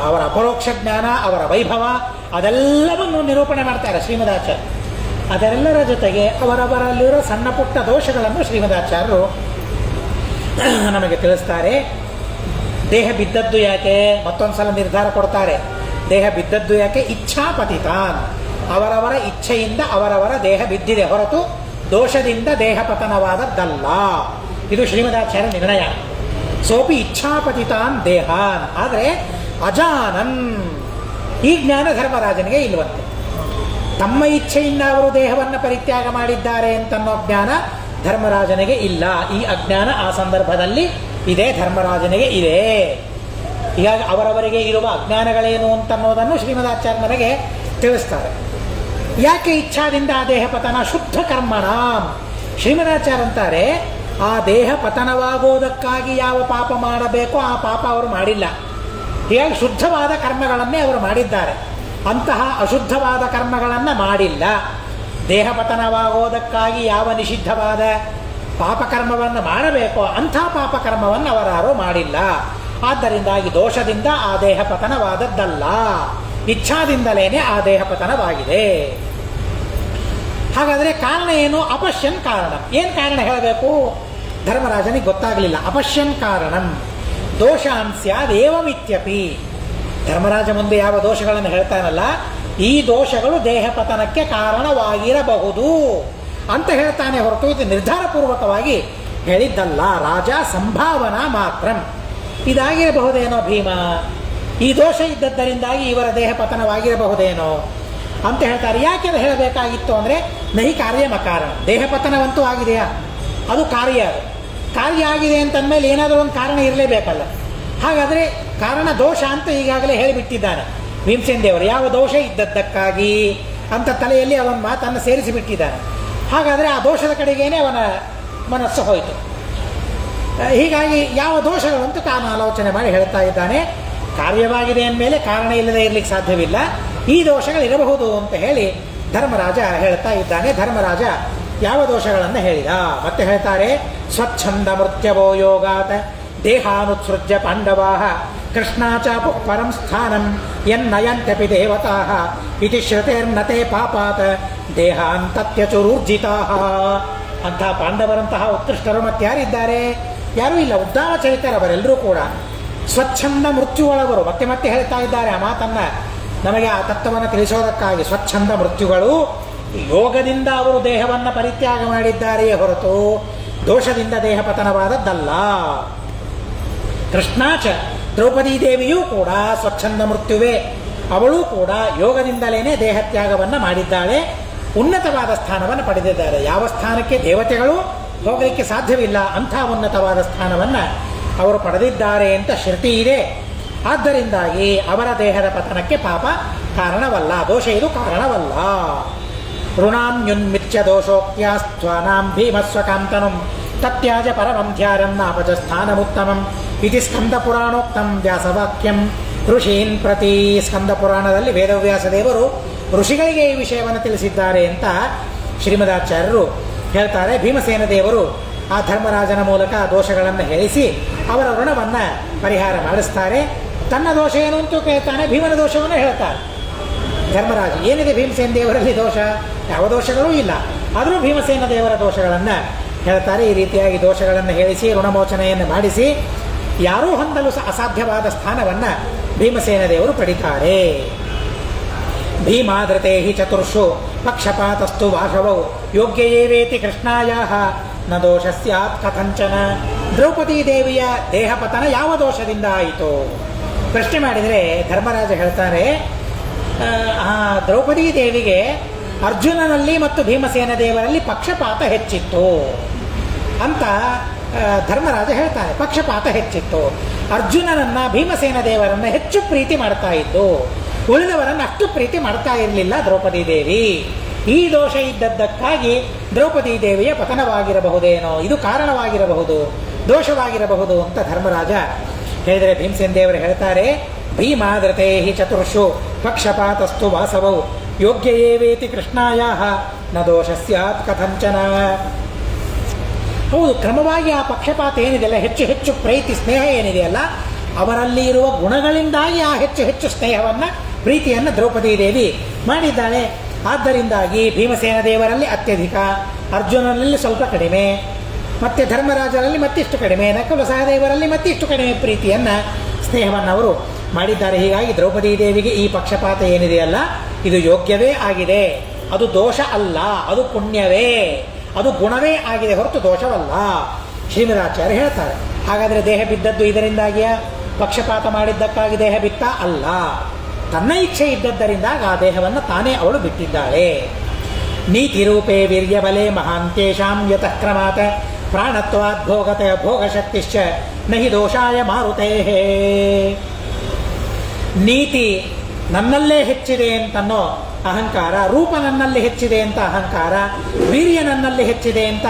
A: ಅವರ ಅಪರೋಕ್ಷ ಜ್ಞಾನ, ಅವರ ವೈಭವ, ಅದೆಲ್ಲವನ್ನು ನಿರೂಪಣೆ ಮಾಡ್ತಾರೆ ಶ್ರೀಮದಾಚಾರ್ಯ. ಅದೆಲ್ಲರ ಜೊತೆಗೆ ಅವರವರಲ್ಲಿರೋ ಸಣ್ಣ ಪುಟ್ಟ ದೋಷಗಳನ್ನು ಶ್ರೀಮದಾಚಾರ್ಯರು ನಮಗೆ ತಿಳಿಸ್ತಾರೆ. ದೇಹ ಬಿದ್ದದ್ದು ಯಾಕೆ? ಮತ್ತೊಂದು ಸಲ ನಿರ್ಧಾರ ಕೊಡ್ತಾರೆ. ದೇಹ ಬಿದ್ದದ್ದು ಯಾಕೆ? ಇಚ್ಛಾಪತಿತಾನ್, ಅವರವರ ಇಚ್ಛೆಯಿಂದ ಅವರವರ ದೇಹ ಬಿದ್ದಿದೆ ಹೊರತು ದೋಷದಿಂದ ದೇಹ ಪತನವಾದದ್ದಲ್ಲ. ಇದು ಶ್ರೀಮದಾಚಾರ್ಯ ನಿರ್ಣಯ. ಸೋಪಿ ಇಚ್ಛಾಪತಿತಾನ್ ದೇಹಾನ್, ಆದರೆ ಅಜಾನನ್, ಈ ಜ್ಞಾನ ಧರ್ಮರಾಜನಿಗೆ ಇಲ್ವಂತೆ. ತಮ್ಮ ಇಚ್ಛೆಯಿಂದ ಅವರು ದೇಹವನ್ನು ಪರಿತ್ಯಾಗ ಮಾಡಿದ್ದಾರೆ ಅಂತನ್ನೋ ಜ್ಞಾನ ಧರ್ಮರಾಜನಿಗೆ ಇಲ್ಲ. ಈ ಅಜ್ಞಾನ ಆ ಸಂದರ್ಭದಲ್ಲಿ ಇದೆ, ಧರ್ಮರಾಜನಿಗೆ ಇದೆ. ಹೀಗಾಗಿ ಅವರವರಿಗೆ ಇರುವ ಅಜ್ಞಾನಗಳೇನು ಅಂತನ್ನೋದನ್ನು ಶ್ರೀಮದಾಚಾರ್ಯ ನನಗೆ ತಿಳಿಸ್ತಾರೆ. ಯಾಕೆ ಇಚ್ಛಾದಿಂದ ಆ ದೇಹ ಪತನ? ಶುದ್ಧ ಕರ್ಮಣ. ಶ್ರೀಮದಾಚಾರ್ಯ ಅಂತಾರೆ, ಆ ದೇಹ ಪತನವಾಗೋದಕ್ಕಾಗಿ ಯಾವ ಪಾಪ ಮಾಡಬೇಕೋ ಆ ಪಾಪ ಅವರು ಮಾಡಿಲ್ಲ. ಹೀಗಾಗಿ ಶುದ್ಧವಾದ ಕರ್ಮಗಳನ್ನೇ ಅವರು ಮಾಡಿದ್ದಾರೆ. ಅಂತಹ ಅಶುದ್ಧವಾದ ಕರ್ಮಗಳನ್ನು ಮಾಡಿಲ್ಲ. ದೇಹ ಪತನವಾಗೋದಕ್ಕಾಗಿ ಯಾವ ನಿಷಿದ್ಧವಾದ ಪಾಪಕರ್ಮವನ್ನು ಮಾಡಬೇಕೋ ಅಂಥ ಪಾಪಕರ್ಮವನ್ನು ಅವರಾರು ಮಾಡಿಲ್ಲ. ಆದ್ದರಿಂದಾಗಿ ದೋಷದಿಂದ ಆ ದೇಹ ಪತನವಾದದ್ದಲ್ಲ, ಇಚ್ಛಾದಿಂದಲೇನೆ ಆ ದೇಹ ಪತನವಾಗಿದೆ. ಹಾಗಾದರೆ ಕಾರಣ ಏನು? ಅಪಶ್ಯನ್ ಕಾರಣಂ. ಏನು ಕಾರಣ ಹೇಳಬೇಕು? ಧರ್ಮರಾಜನಿಗೆ ಗೊತ್ತಾಗಲಿಲ್ಲ. ಅಪಶ್ಯನ್ ಕಾರಣಂ ದೋಷಾನ್ ಸ್ಯಾದೇವಮಿತ್ಯಪಿ. ಧರ್ಮರಾಜ ಮುಂದೆ ಯಾವ ದೋಷಗಳನ್ನು ಹೇಳ್ತಾನಲ್ಲ, ಈ ದೋಷಗಳು ದೇಹ ಪತನಕ್ಕೆ ಕಾರಣವಾಗಿರಬಹುದು ಅಂತ ಹೇಳ್ತಾನೆ ಹೊರತು ಇದು ನಿರ್ಧಾರಪೂರ್ವಕವಾಗಿ ಹೇಳಿದ್ದಲ್ಲ. ರಾಜ ಸಂಭಾವನಾ ಮಾತ್ರ. ಇದಾಗಿರಬಹುದೇನೋ ಭೀಮ, ಈ ದೋಷ ಇದ್ದದ್ದರಿಂದಾಗಿ ಇವರ ದೇಹ ಪತನವಾಗಿರಬಹುದೇನೋ ಅಂತ ಹೇಳ್ತಾರೆ. ಯಾಕೆ ಅದು ಹೇಳಬೇಕಾಗಿತ್ತು ಅಂದರೆ, ನಹಿ ಕಾರ್ಯಮಕಾರಣ. ದೇಹ ಪತನವಂತೂ ಆಗಿದೆಯಾ? ಅದು ಕಾರ್ಯ. ಅದು ಕಾರ್ಯ ಆಗಿದೆ ಅಂತಂದಮೇಲೆ ಏನಾದರೂ ಒಂದು ಕಾರಣ ಇರಲೇಬೇಕಲ್ಲ. ಹಾಗಾದರೆ ಕಾರಣ ದೋಷ ಅಂತ ಈಗಾಗಲೇ ಹೇಳಿಬಿಟ್ಟಿದ್ದಾನೆ ಭೀಮಸೇನ ದೇವರು. ಯಾವ ದೋಷ ಇದ್ದದ್ದಕ್ಕಾಗಿ ಅಂತ ತಲೆಯಲ್ಲಿ ಅವನ ಮಾತನ್ನು ಸೇರಿಸಿಬಿಟ್ಟಿದ್ದಾನೆ. ಹಾಗಾದರೆ ಆ ದೋಷದ ಕಡೆಗೇನೆ ಅವನ ಮನಸ್ಸು ಹೋಯಿತು. ಹೀಗಾಗಿ ಯಾವ ದೋಷಗಳಂತೂ ತಾನು ಆಲೋಚನೆ ಮಾಡಿ ಹೇಳ್ತಾ ಇದ್ದಾನೆ. ಕಾರ್ಯವಾಗಿದೆ ಅಂದಮೇಲೆ ಕಾರಣ ಇಲ್ಲದೆ ಇರಲಿಕ್ಕೆ ಸಾಧ್ಯವಿಲ್ಲ. ಈ ದೋಷಗಳಿರಬಹುದು ಅಂತ ಹೇಳಿ ಧರ್ಮರಾಜ ಹೇಳ್ತಾ ಇದ್ದಾನೆ. ಧರ್ಮರಾಜ ಯಾವ ದೋಷಗಳನ್ನು ಹೇಳಿದ ಮತ್ತೆ ಹೇಳ್ತಾರೆ. ಸ್ವಚ್ಛಂದ ಮೃತ್ಯವೋ ಯೋಗಾತ ದೇಹಾನುತ್ಸೃಜ್ಯ ಪಾಂಡವಾಹ ಕೃಷ್ಣಾಚಾಪು ಪರಂ ಸ್ಥಾನಂ ಯನ್ನಯಂತ್ಯಪಿ ದೇವತಾಃ ಇತಿ ಶ್ರುತೇರ್ನತೆ ಪಾಪಾತ್ ದೇಹಾಂತತ್ಯಚುರೂರ್ಜಿತಾಃ. ಅಂಥ ಪಾಂಡವರಂತಹ ಉತ್ಕೃಷ್ಟರು ಮತ್ತಾರಿದ್ದಾರೆ? ಯಾರೂ ಇಲ್ಲ. ಉದ್ದಾಮ ಚರಿತರವರೆಲ್ಲರೂ ಕೂಡ ಸ್ವಚ್ಛಂದ ಮೃತ್ಯುಗಳವರು. ಮತ್ತೆ ಮತ್ತೆ ಹೇಳ್ತಾ ಇದ್ದಾರೆ ಆ ಮಾತನ್ನು, ನಮಗೆ ಆ ತತ್ವವನ್ನು ತಿಳಿಸೋದಕ್ಕಾಗಿ. ಸ್ವಚ್ಛಂದ ಮೃತ್ಯುಗಳು ಯೋಗದಿಂದ ಅವರು ದೇಹವನ್ನು ಪರಿತ್ಯಾಗ ಮಾಡಿದ್ದಾರೆಯೇ ಹೊರತು ದೋಷದಿಂದ ದೇಹ ಪತನವಾದದ್ದಲ್ಲ. ಕೃಷ್ಣಾಚ ದ್ರೌಪದಿ ದೇವಿಯೂ ಕೂಡ ಸ್ವಚ್ಛಂದ ಮೃತ್ಯುವೇ. ಅವಳೂ ಕೂಡ ಯೋಗದಿಂದಲೇ ದೇಹತ್ಯಾಗವನ್ನು ಮಾಡಿದ್ದಾಳೆ, ಉನ್ನತವಾದ ಸ್ಥಾನವನ್ನು ಪಡೆದಿದ್ದಾರೆ. ಯಾವ ಸ್ಥಾನಕ್ಕೆ ದೇವತೆಗಳು ಹೋಗಲಿಕ್ಕೆ ಸಾಧ್ಯವಿಲ್ಲ ಅಂಥ ಉನ್ನತವಾದ ಸ್ಥಾನವನ್ನು ಅವರು ಪಡೆದಿದ್ದಾರೆ ಅಂತ ಶ್ರುತಿ ಇದೆ. ಆದ್ದರಿಂದಾಗಿ ಅವರ ದೇಹದ ಪತನಕ್ಕೆ ಪಾಪ ಕಾರಣವಲ್ಲ, ದೋಷ ಇದು ಕಾರಣವಲ್ಲ. ಋಣಾನ್ಯುನ್ಮಿತ್ಯ ದೋಷೋಕ್ತ್ಯಾಸ್ತ್ವಾನಾಂ ಭೀಮಸ್ವಕಾಂತನುಂ ತತ್ಯಾಜ ಪರಮಂ ಧ್ಯಾರಂ ನಾಪಜ ಸ್ಥಾನಮುತ್ತಮಂ ಇತಿ ಸ್ಕಂದ ಪುರಾಣೋಕ್ತಂ ವ್ಯಾಸವಾಕ್ಯಂ ಋಷೀನ್ ಪ್ರತಿ. ಸ್ಕಂದ ಪುರಾಣದಲ್ಲಿ ವೇದವ್ಯಾಸ ದೇವರು ಋಷಿಗಳಿಗೆ ಈ ವಿಷಯವನ್ನು ತಿಳಿಸಿದ್ದಾರೆ ಅಂತ ಶ್ರೀಮದಾಚಾರ್ಯರು ಹೇಳ್ತಾರೆ. ಭೀಮಸೇನ ದೇವರು ಆ ಧರ್ಮರಾಜನ ಮೂಲಕ ದೋಷಗಳನ್ನು ಹೇಳಿಸಿ ಅವರ ಋಣವನ್ನು ಪರಿಹಾರ ಮಾಡಿಸ್ತಾರೆ. ತನ್ನ ದೋಷ ಏನು ಅಂತೂ ಕೇಳ್ತಾನೆ, ಭೀಮನ ದೋಷವನ್ನು ಹೇಳ್ತಾರೆ. ಧರ್ಮರಾಜ ಏನಿದೆ ಭೀಮಸೇನ ದೇವರಲ್ಲಿ ದೋಷ? ಯಾವ ದೋಷಗಳೂ ಇಲ್ಲ. ಆದರೂ ಭೀಮಸೇನ ದೇವರ ದೋಷಗಳನ್ನು ಹೇಳ್ತಾರೆ. ಈ ರೀತಿಯಾಗಿ ದೋಷಗಳನ್ನು ಹೇಳಿಸಿ ಋಣಮೋಚನೆಯನ್ನು ಮಾಡಿಸಿ ಯಾರೂ ಹೊಂದಲು ಅಸಾಧ್ಯವಾದ ಸ್ಥಾನವನ್ನು ಭೀಮಸೇನ ದೇವರು ಪಡಿತಾರೆ. ಭೀಮಾದೃತೆ ಹಿ ಚತುರ್ಷು ಪಕ್ಷಪಾತಸ್ತು ವಾಸವೌ ಯೋಗ್ಯಯೇವೇತಿ ಕೃಷ್ಣಾಯಾಹ ನ ದೋಷ ಸ್ಯಾತ್ ಕಥಂಚನ. ದ್ರೌಪದಿ ದೇವಿಯ ದೇಹ ಪತನ ಯಾವ ದೋಷದಿಂದ ಆಯಿತು ಪ್ರಶ್ನೆ ಮಾಡಿದರೆ ಧರ್ಮರಾಜ ಹೇಳ್ತಾರೆ, ಆ ದ್ರೌಪದಿ ದೇವಿಗೆ ಅರ್ಜುನನಲ್ಲಿ ಮತ್ತು ಭೀಮಸೇನ ದೇವರಲ್ಲಿ ಪಕ್ಷಪಾತ ಹೆಚ್ಚಿತ್ತು ಅಂತ ಧರ್ಮರಾಜ ಹೇಳ್ತಾನೆ. ಪಕ್ಷಪಾತ ಹೆಚ್ಚಿತ್ತು. ಅರ್ಜುನನನ್ನ ಭೀಮಸೇನ ದೇವರನ್ನ ಹೆಚ್ಚು ಪ್ರೀತಿ ಮಾಡ್ತಾ ಇದ್ದು, ಉಳಿದವರನ್ನು ಅಷ್ಟು ಪ್ರೀತಿ ಮಾಡ್ತಾ ಇರಲಿಲ್ಲ ದ್ರೌಪದಿ ದೇವಿ. ಈ ದೋಷ ಇದ್ದದ್ದಕ್ಕಾಗಿ ದ್ರೌಪದಿ ದೇವಿಯ ಪತನವಾಗಿರಬಹುದೇನೋ, ಇದು ಕಾರಣವಾಗಿರಬಹುದು, ದೋಷವಾಗಿರಬಹುದು ಅಂತ ಧರ್ಮರಾಜ ಹೇಳಿದರೆ ಭೀಮಸೇನ ದೇವರು ಹೇಳ್ತಾರೆ, ಭೀಮಾದೃತೆ ಹಿ ಚತುರ್ಷು ಪಕ್ಷಪಾತಸ್ತು ವಾಸವೌ ಯೋಗ್ಯ ಏವೇತಿ ಕೃಷ್ಣಾಯ ನ ದೋಷ ಸ್ಯಾತ್ ಕಥಂಚನ. ಹೌದು, ಕ್ರಮವಾಗಿ ಆ ಪಕ್ಷಪಾತ ಏನಿದೆಯಲ್ಲ, ಹೆಚ್ಚು ಹೆಚ್ಚು ಪ್ರೀತಿ ಸ್ನೇಹ ಏನಿದೆಯಲ್ಲ, ಅವರಲ್ಲಿ ಇರುವ ಗುಣಗಳಿಂದಾಗಿ ಆ ಹೆಚ್ಚು ಹೆಚ್ಚು ಸ್ನೇಹವನ್ನು ಪ್ರೀತಿಯನ್ನು ದ್ರೌಪದಿ ದೇವಿ ಮಾಡಿದ್ದಾಳೆ. ಆದ್ದರಿಂದಾಗಿ ಭೀಮಸೇನ ದೇವರಲ್ಲಿ ಅತ್ಯಧಿಕ, ಅರ್ಜುನನಲ್ಲಿ ಸ್ವಲ್ಪ ಕಡಿಮೆ, ಮತ್ತೆ ಧರ್ಮರಾಜರಲ್ಲಿ ಮತ್ತಿಷ್ಟು ಕಡಿಮೆ, ನಕುಲ ಸಹದೇವರಲ್ಲಿ ಮತ್ತಿಷ್ಟು ಕಡಿಮೆ ಪ್ರೀತಿಯನ್ನು ಸ್ನೇಹವನ್ನು ಅವರು ಮಾಡಿದ್ದಾರೆ. ಹೀಗಾಗಿ ದ್ರೌಪದಿ ದೇವಿಗೆ ಈ ಪಕ್ಷಪಾತ ಏನಿದೆಯಲ್ಲ, ಇದು ಯೋಗ್ಯವೇ ಆಗಿದೆ, ಅದು ದೋಷ ಅಲ್ಲ, ಅದು ಪುಣ್ಯವೇ, ಅದು ಗುಣವೇ ಆಗಿದೆ ಹೊರತು ದೋಷವಲ್ಲ. ಶ್ರೀಮದಾಚಾರ್ಯ ಹೇಳ್ತಾರೆ. ಹಾಗಾದರೆ ದೇಹ ಬಿದ್ದದ್ದು ಇದರಿಂದಾಗಿಯೇ, ಪಕ್ಷಪಾತ ಮಾಡಿದ್ದಕ್ಕಾಗಿ ದೇಹ ಬಿತ್ತ ಅಲ್ಲ, ತನ್ನ ಇಚ್ಛೆ ಇದ್ದದ್ದರಿಂದಾಗ ಆ ದೇಹವನ್ನು ತಾನೇ ಅವಳು ಬಿಟ್ಟಿದ್ದಾಳೆ. ನೀತಿರೂಪೇ ವೀರ್ಯಬಲೆ ಮಹಾಂತೇಶಾಂ ಯತಃ ಕ್ರಮಾತ್ ಪ್ರಾಣತ್ವಾದ್ ಭೋಗಶಕ್ತಿಶ್ಚ ನಹಿ ದೋಷಾಯ ಮಾರುತೇ. ನೀತಿ ನನ್ನಲ್ಲೇ ಹೆಚ್ಚಿದೆ ಅಂತನೋ ಅಹಂಕಾರ, ರೂಪ ನನ್ನಲ್ಲಿ ಹೆಚ್ಚಿದೆ ಅಂತ ಅಹಂಕಾರ, ವೀರ್ಯ ನನ್ನಲ್ಲಿ ಹೆಚ್ಚಿದೆ ಅಂತ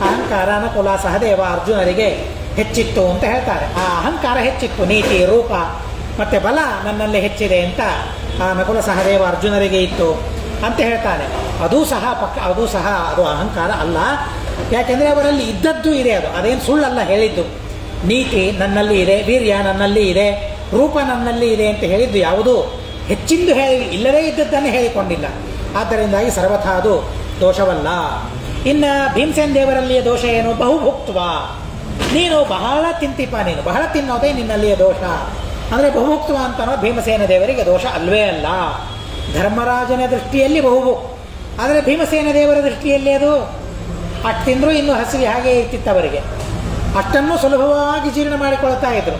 A: ಅಹಂಕಾರ ನಕುಲ ಸಹದೇವ ಅರ್ಜುನರಿಗೆ ಹೆಚ್ಚಿತ್ತು ಅಂತ ಹೇಳ್ತಾರೆ. ಆ ಅಹಂಕಾರ ಹೆಚ್ಚಿತ್ತು, ನೀತಿ ರೂಪ ಮತ್ತೆ ಬಲ ನನ್ನಲ್ಲಿ ಹೆಚ್ಚಿದೆ ಅಂತ ಆ ನಕುಲ ಸಹದೇವ ಅರ್ಜುನರಿಗೆ ಇತ್ತು ಅಂತ ಹೇಳ್ತಾನೆ. ಅದು ಸಹ ಅದು ಅಹಂಕಾರ ಅಲ್ಲ. ಯಾಕೆಂದರೆ ಅವರಲ್ಲಿ ಇದ್ದದ್ದು ಇದೆ, ಅದೇನು ಸುಳ್ಳಲ್ಲ ಹೇಳಿದ್ದು. ನೀತಿ ನನ್ನಲ್ಲಿ ಇದೆ, ವೀರ್ಯ ನನ್ನಲ್ಲಿ ಇದೆ, ರೂಪ ನನ್ನಲ್ಲಿ ಇದೆ ಅಂತ ಹೇಳಿದ್ದು ಯಾವುದು ಹೆಚ್ಚಿಂದು ಇಲ್ಲದೇ ಇದ್ದದ್ದನ್ನು ಹೇಳಿಕೊಂಡಿಲ್ಲ. ಆದ್ದರಿಂದಾಗಿ ಸರ್ವಥಾ ಅದು ದೋಷವಲ್ಲ. ಇನ್ನು ಭೀಮಸೇನ ದೇವರಲ್ಲಿಯ ದೋಷ ಏನು? ಬಹುಭುಕ್ತ್ವ, ನೀನು ಬಹಳ ತಿಂತಿಪ್ಪ, ನೀನು ಬಹಳ ತಿನ್ನೋದೇ ನಿನ್ನಲ್ಲಿಯ ದೋಷ. ಅಂದರೆ ಬಹುಭುಕ್ತ್ವ ಅಂತನೋ ಭೀಮಸೇನ ದೇವರಿಗೆ ದೋಷ ಅಲ್ವೇ ಅಲ್ಲ. ಧರ್ಮರಾಜನ ದೃಷ್ಟಿಯಲ್ಲಿ ಬಹುಭುಕ್, ಆದರೆ ಭೀಮಸೇನ ದೇವರ ದೃಷ್ಟಿಯಲ್ಲಿ ಅದು ಅಷ್ಟು ತಿಂದರೂ ಇನ್ನೂ ಹಸಿವೆ ಹಾಗೆ ಇರ್ತಿತ್ತು ಅವರಿಗೆ. ಅಷ್ಟನ್ನು ಸುಲಭವಾಗಿ ಜೀರ್ಣ ಮಾಡಿಕೊಳ್ತಾ ಇದ್ರು.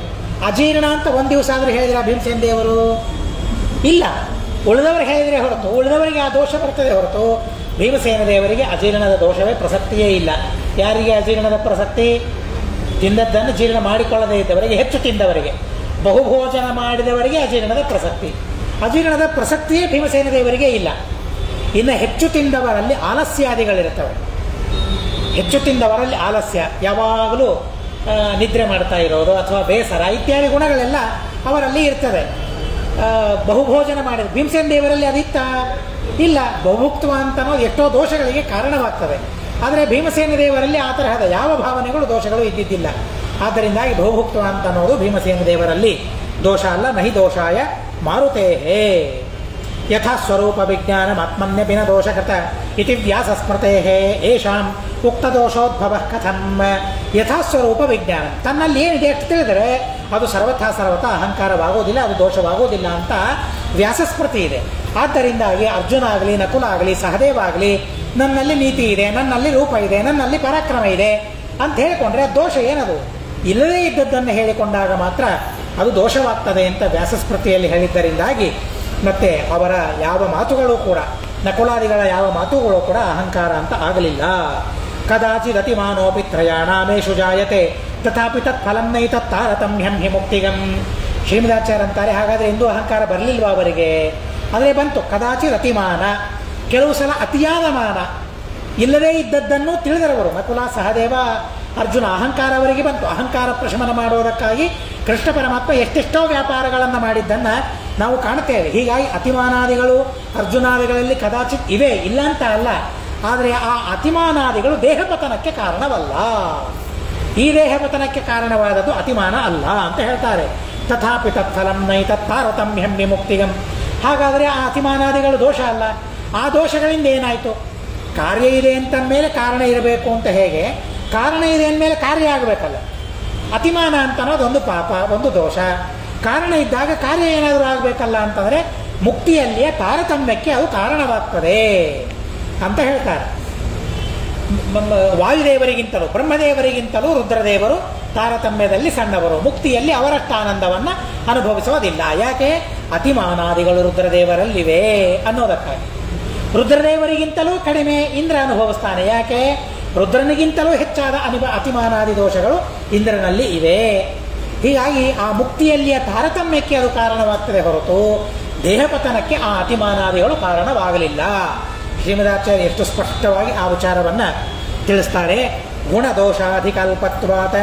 A: ಅಜೀರ್ಣ ಅಂತ ಒಂದು ದಿವಸ ಆದರೂ ಹೇಳಿದ್ರೆ ಭೀಮಸೇನ ದೇವರು ಇಲ್ಲ, ಉಳಿದವರು ಹೇಳಿದರೆ ಹೊರತು ಉಳಿದವರಿಗೆ ಆ ದೋಷ ಬರ್ತದೆ ಹೊರತು ಭೀಮಸೇನ ದೇವರಿಗೆ ಅಜೀರ್ಣದ ದೋಷವೇ ಪ್ರಸಕ್ತಿಯೇ ಇಲ್ಲ. ಯಾರಿಗೆ ಅಜೀರ್ಣದ ಪ್ರಸಕ್ತಿ? ತಿಂದದ್ದನ್ನು ಜೀರ್ಣ ಮಾಡಿಕೊಳ್ಳದೇ ಇದ್ದವರಿಗೆ, ಹೆಚ್ಚು ತಿಂದವರಿಗೆ, ಬಹುಭೋಜನ ಮಾಡಿದವರಿಗೆ ಅಜೀರ್ಣದ ಪ್ರಸಕ್ತಿ. ಅಜೀರ್ಣದ ಪ್ರಸಕ್ತಿಯೇ ಭೀಮಸೇನ ದೇವರಿಗೆ ಇಲ್ಲ. ಇನ್ನು ಹೆಚ್ಚು ತಿಂದವರಲ್ಲಿ ಆಲಸ್ಯಾದಿಗಳಿರ್ತವೆ. ಹೆಚ್ಚು ತಿಂದವರಲ್ಲಿ ಆಲಸ್ಯ, ಯಾವಾಗಲೂ ನಿದ್ರೆ ಮಾಡ್ತಾ ಇರೋದು ಅಥವಾ ಬೇಸರ ಇತ್ಯಾದಿ ಗುಣಗಳೆಲ್ಲ ಅವರಲ್ಲಿ ಇರ್ತದೆ. ಬಹುಭೋಜನ ಮಾಡಿದ ಭೀಮಸೇನ ದೇವರಲ್ಲಿ ಅದಿತ್ತ ಇಲ್ಲ. ಬಹುಭುಕ್ತ್ವ ಅಂತ ಅನ್ನೋದು ಎಷ್ಟೋ ದೋಷಗಳಿಗೆ ಕಾರಣವಾಗ್ತದೆ. ಆದರೆ ಭೀಮಸೇನ ದೇವರಲ್ಲಿ ಆ ತರಹದ ಯಾವ ಭಾವನೆಗಳು ದೋಷಗಳು ಇದ್ದಿದ್ದಿಲ್ಲ. ಆದ್ದರಿಂದಾಗಿ ಬಹುಭುಕ್ತ್ವ ಅಂತ ಅನ್ನೋದು ಭೀಮಸೇನ ದೇವರಲ್ಲಿ ದೋಷ ಅಲ್ಲ. ನಹಿ ದೋಷಾಯ ಮಾರುತೇಹೇ ಯಥಾ ಸ್ವರೂಪ ವಿಜ್ಞಾನ ಆತ್ಮನ್ಯಪಿನ ದೋಷಕೃತ ಇತಿ ವ್ಯಾಸ ಸ್ಮೃತೇ ಏಷಾಂ ಉಕ್ತ ದೋಷೋದ್ಭವ ಕಥಂ. ಯಥಾಸ್ವರೂಪ ವಿಜ್ಞಾನ, ತನ್ನಲ್ಲಿ ಏನಿದೆ ಅಷ್ಟು ತಿಳಿದರೆ ಅದು ಸರ್ವಥಾ ಅಹಂಕಾರವಾಗೋದಿಲ್ಲ, ಅದು ದೋಷವಾಗೋದಿಲ್ಲ ಅಂತ ವ್ಯಾಸಸ್ಮೃತಿ ಇದೆ. ಆದ್ದರಿಂದಾಗಿ ಅರ್ಜುನ ಆಗಲಿ, ನಕುಲ ಆಗಲಿ, ಸಹದೇವ ಆಗಲಿ, ನನ್ನಲ್ಲಿ ನೀತಿ ಇದೆ, ನನ್ನಲ್ಲಿ ರೂಪ ಇದೆ, ನನ್ನಲ್ಲಿ ಪರಾಕ್ರಮ ಇದೆ ಅಂತ ಹೇಳಿಕೊಂಡ್ರೆ ದೋಷ ಏನದು? ಇಲ್ಲದೇ ಇದ್ದದ್ದನ್ನು ಹೇಳಿಕೊಂಡಾಗ ಮಾತ್ರ ಅದು ದೋಷವಾಗ್ತದೆ ಅಂತ ವ್ಯಾಸಸ್ಮೃತಿಯಲ್ಲಿ ಹೇಳಿದ್ದರಿಂದಾಗಿ ಮತ್ತೆ ಅವರ ಯಾವ ಮಾತುಗಳು ಕೂಡ, ನಕುಲಾದಿಗಳ ಯಾವ ಮಾತುಗಳು ಕೂಡ ಅಹಂಕಾರ ಅಂತ ಆಗಲಿಲ್ಲ. ಕದಾಚಿದತಿಮಾನೋಪಿ ತ್ರಯಾಣಾಮೇಶು ಜಾಯತೆ ತಥಾಪಿ ತತ್ಫಲಂ ನೈತತ್ ತಾರತಮ್ಯಂ ಹಿ ಮುಕ್ತಿಗಂ. ಶ್ರೀಮದಾಚಾರ್ಯ ಅಂತಾರೆ, ಹಾಗಾದರೆ ಎಂದೂ ಅಹಂಕಾರ ಬರಲಿಲ್ವಾ ಅವರಿಗೆ? ಆದರೆ ಬಂತು. ಕದಾಚಿತ್ ಅತಿಮಾನ, ಕೆಲವು ಸಲ ಅತಿಯಾದ ಮಾನ, ಇಲ್ಲದೇ ಇದ್ದದ್ದನ್ನು ತಿಳಿದರವರು ನಕುಲ ಸಹದೇವ ಅರ್ಜುನ. ಅಹಂಕಾರ ಅವರಿಗೆ ಬಂತು. ಅಹಂಕಾರ ಪ್ರಶಮನ ಮಾಡುವುದಕ್ಕಾಗಿ ಕೃಷ್ಣ ಪರಮಾತ್ಮ ಎಷ್ಟೆಷ್ಟೋ ವ್ಯಾಪಾರಗಳನ್ನು ಮಾಡಿದ್ದನ್ನು ನಾವು ಕಾಣುತ್ತೇವೆ. ಹೀಗಾಗಿ ಅತಿಮಾನಾದಿಗಳು ಅರ್ಜುನಾದಿಗಳಲ್ಲಿ ಕದಾಚಿತ್ ಇವೆ, ಇಲ್ಲ ಅಂತ ಅಲ್ಲ. ಆದರೆ ಆ ಅತಿಮಾನಾದಿಗಳು ದೇಹಪತನಕ್ಕೆ ಕಾರಣವಲ್ಲ. ಈ ದೇಹಪತನಕ್ಕೆ ಕಾರಣವಾದದ್ದು ಅತಿಮಾನ ಅಲ್ಲ ಅಂತ ಹೇಳ್ತಾರೆ. ತಥಾಪಿ ತತ್ಫಲಂ ನೈತತ್ ತಾರತಮ್ಯಂ ವಿಮುಕ್ತಿಗಂ. ಹಾಗಾದರೆ ಆ ಅತಿಮಾನಾದಿಗಳು ದೋಷ ಅಲ್ಲ. ಆ ದೋಷಗಳಿಂದ ಏನಾಯಿತು? ಕಾರ್ಯ ಇದೆ ಅಂತ ಮೇಲೆ ಕಾರಣ ಇರಬೇಕು ಅಂತ ಹೇಗೆ, ಕಾರಣ ಇದೆ ಅಂದಮೇಲೆ ಕಾರ್ಯ ಆಗಬೇಕಲ್ಲ. ಅತಿಮಾನ ಅಂತ ಅನ್ನೋದು ಒಂದು ಪಾಪ, ಒಂದು ದೋಷ. ಕಾರಣ ಇದ್ದಾಗ ಕಾರ್ಯ ಏನಾದರೂ ಆಗಬೇಕಲ್ಲ ಅಂತಂದರೆ ಮುಕ್ತಿಯಲ್ಲಿಯೇ ತಾರತಮ್ಯಕ್ಕೆ ಅದು ಕಾರಣವಾಗ್ತದೆ ಅಂತ ಹೇಳ್ತಾರೆ. ವಾಯುದೇವರಿಗಿಂತಲೂ ಬ್ರಹ್ಮದೇವರಿಗಿಂತಲೂ ರುದ್ರದೇವರು ತಾರತಮ್ಯದಲ್ಲಿ ಸಣ್ಣವರು, ಮುಕ್ತಿಯಲ್ಲಿ ಅವರಷ್ಟು ಆನಂದವನ್ನು ಅನುಭವಿಸೋದಿಲ್ಲ. ಯಾಕೆ? ಅತಿಮಾನಾದಿಗಳು ರುದ್ರದೇವರಲ್ಲಿವೆ ಅನ್ನೋದಕ್ಕಾಗಿ. ರುದ್ರದೇವರಿಗಿಂತಲೂ ಕಡಿಮೆ ಇಂದ್ರ ಅನುಭವಿಸ್ತಾನೆ. ಯಾಕೆ? ರುದ್ರನಿಗಿಂತಲೂ ಹೆಚ್ಚಾದ ಅತಿಮಾನಾದಿ ದೋಷಗಳು ಇಂದ್ರನಲ್ಲಿ ಇವೆ. ಹೀಗಾಗಿ ಆ ಮುಕ್ತಿಯಲ್ಲಿಯ ತಾರತಮ್ಯಕ್ಕೆ ಅದು ಕಾರಣವಾಗ್ತದೆ ಹೊರತು ದೇಹಪತನಕ್ಕೆ ಆ ಅತಿಮಾನಾದಿಗಳು ಕಾರಣವಾಗಲಿಲ್ಲ. ಶ್ರೀಮದಾಚಾರ್ಯ ಎಷ್ಟು ಸ್ಪಷ್ಟವಾಗಿ ಆ ವಿಚಾರವನ್ನು ತಿಳಿಸ್ತಾರೆ. ಗುಣದೋಷಾಧಿಕಲ್ಪತ್ವಾತ್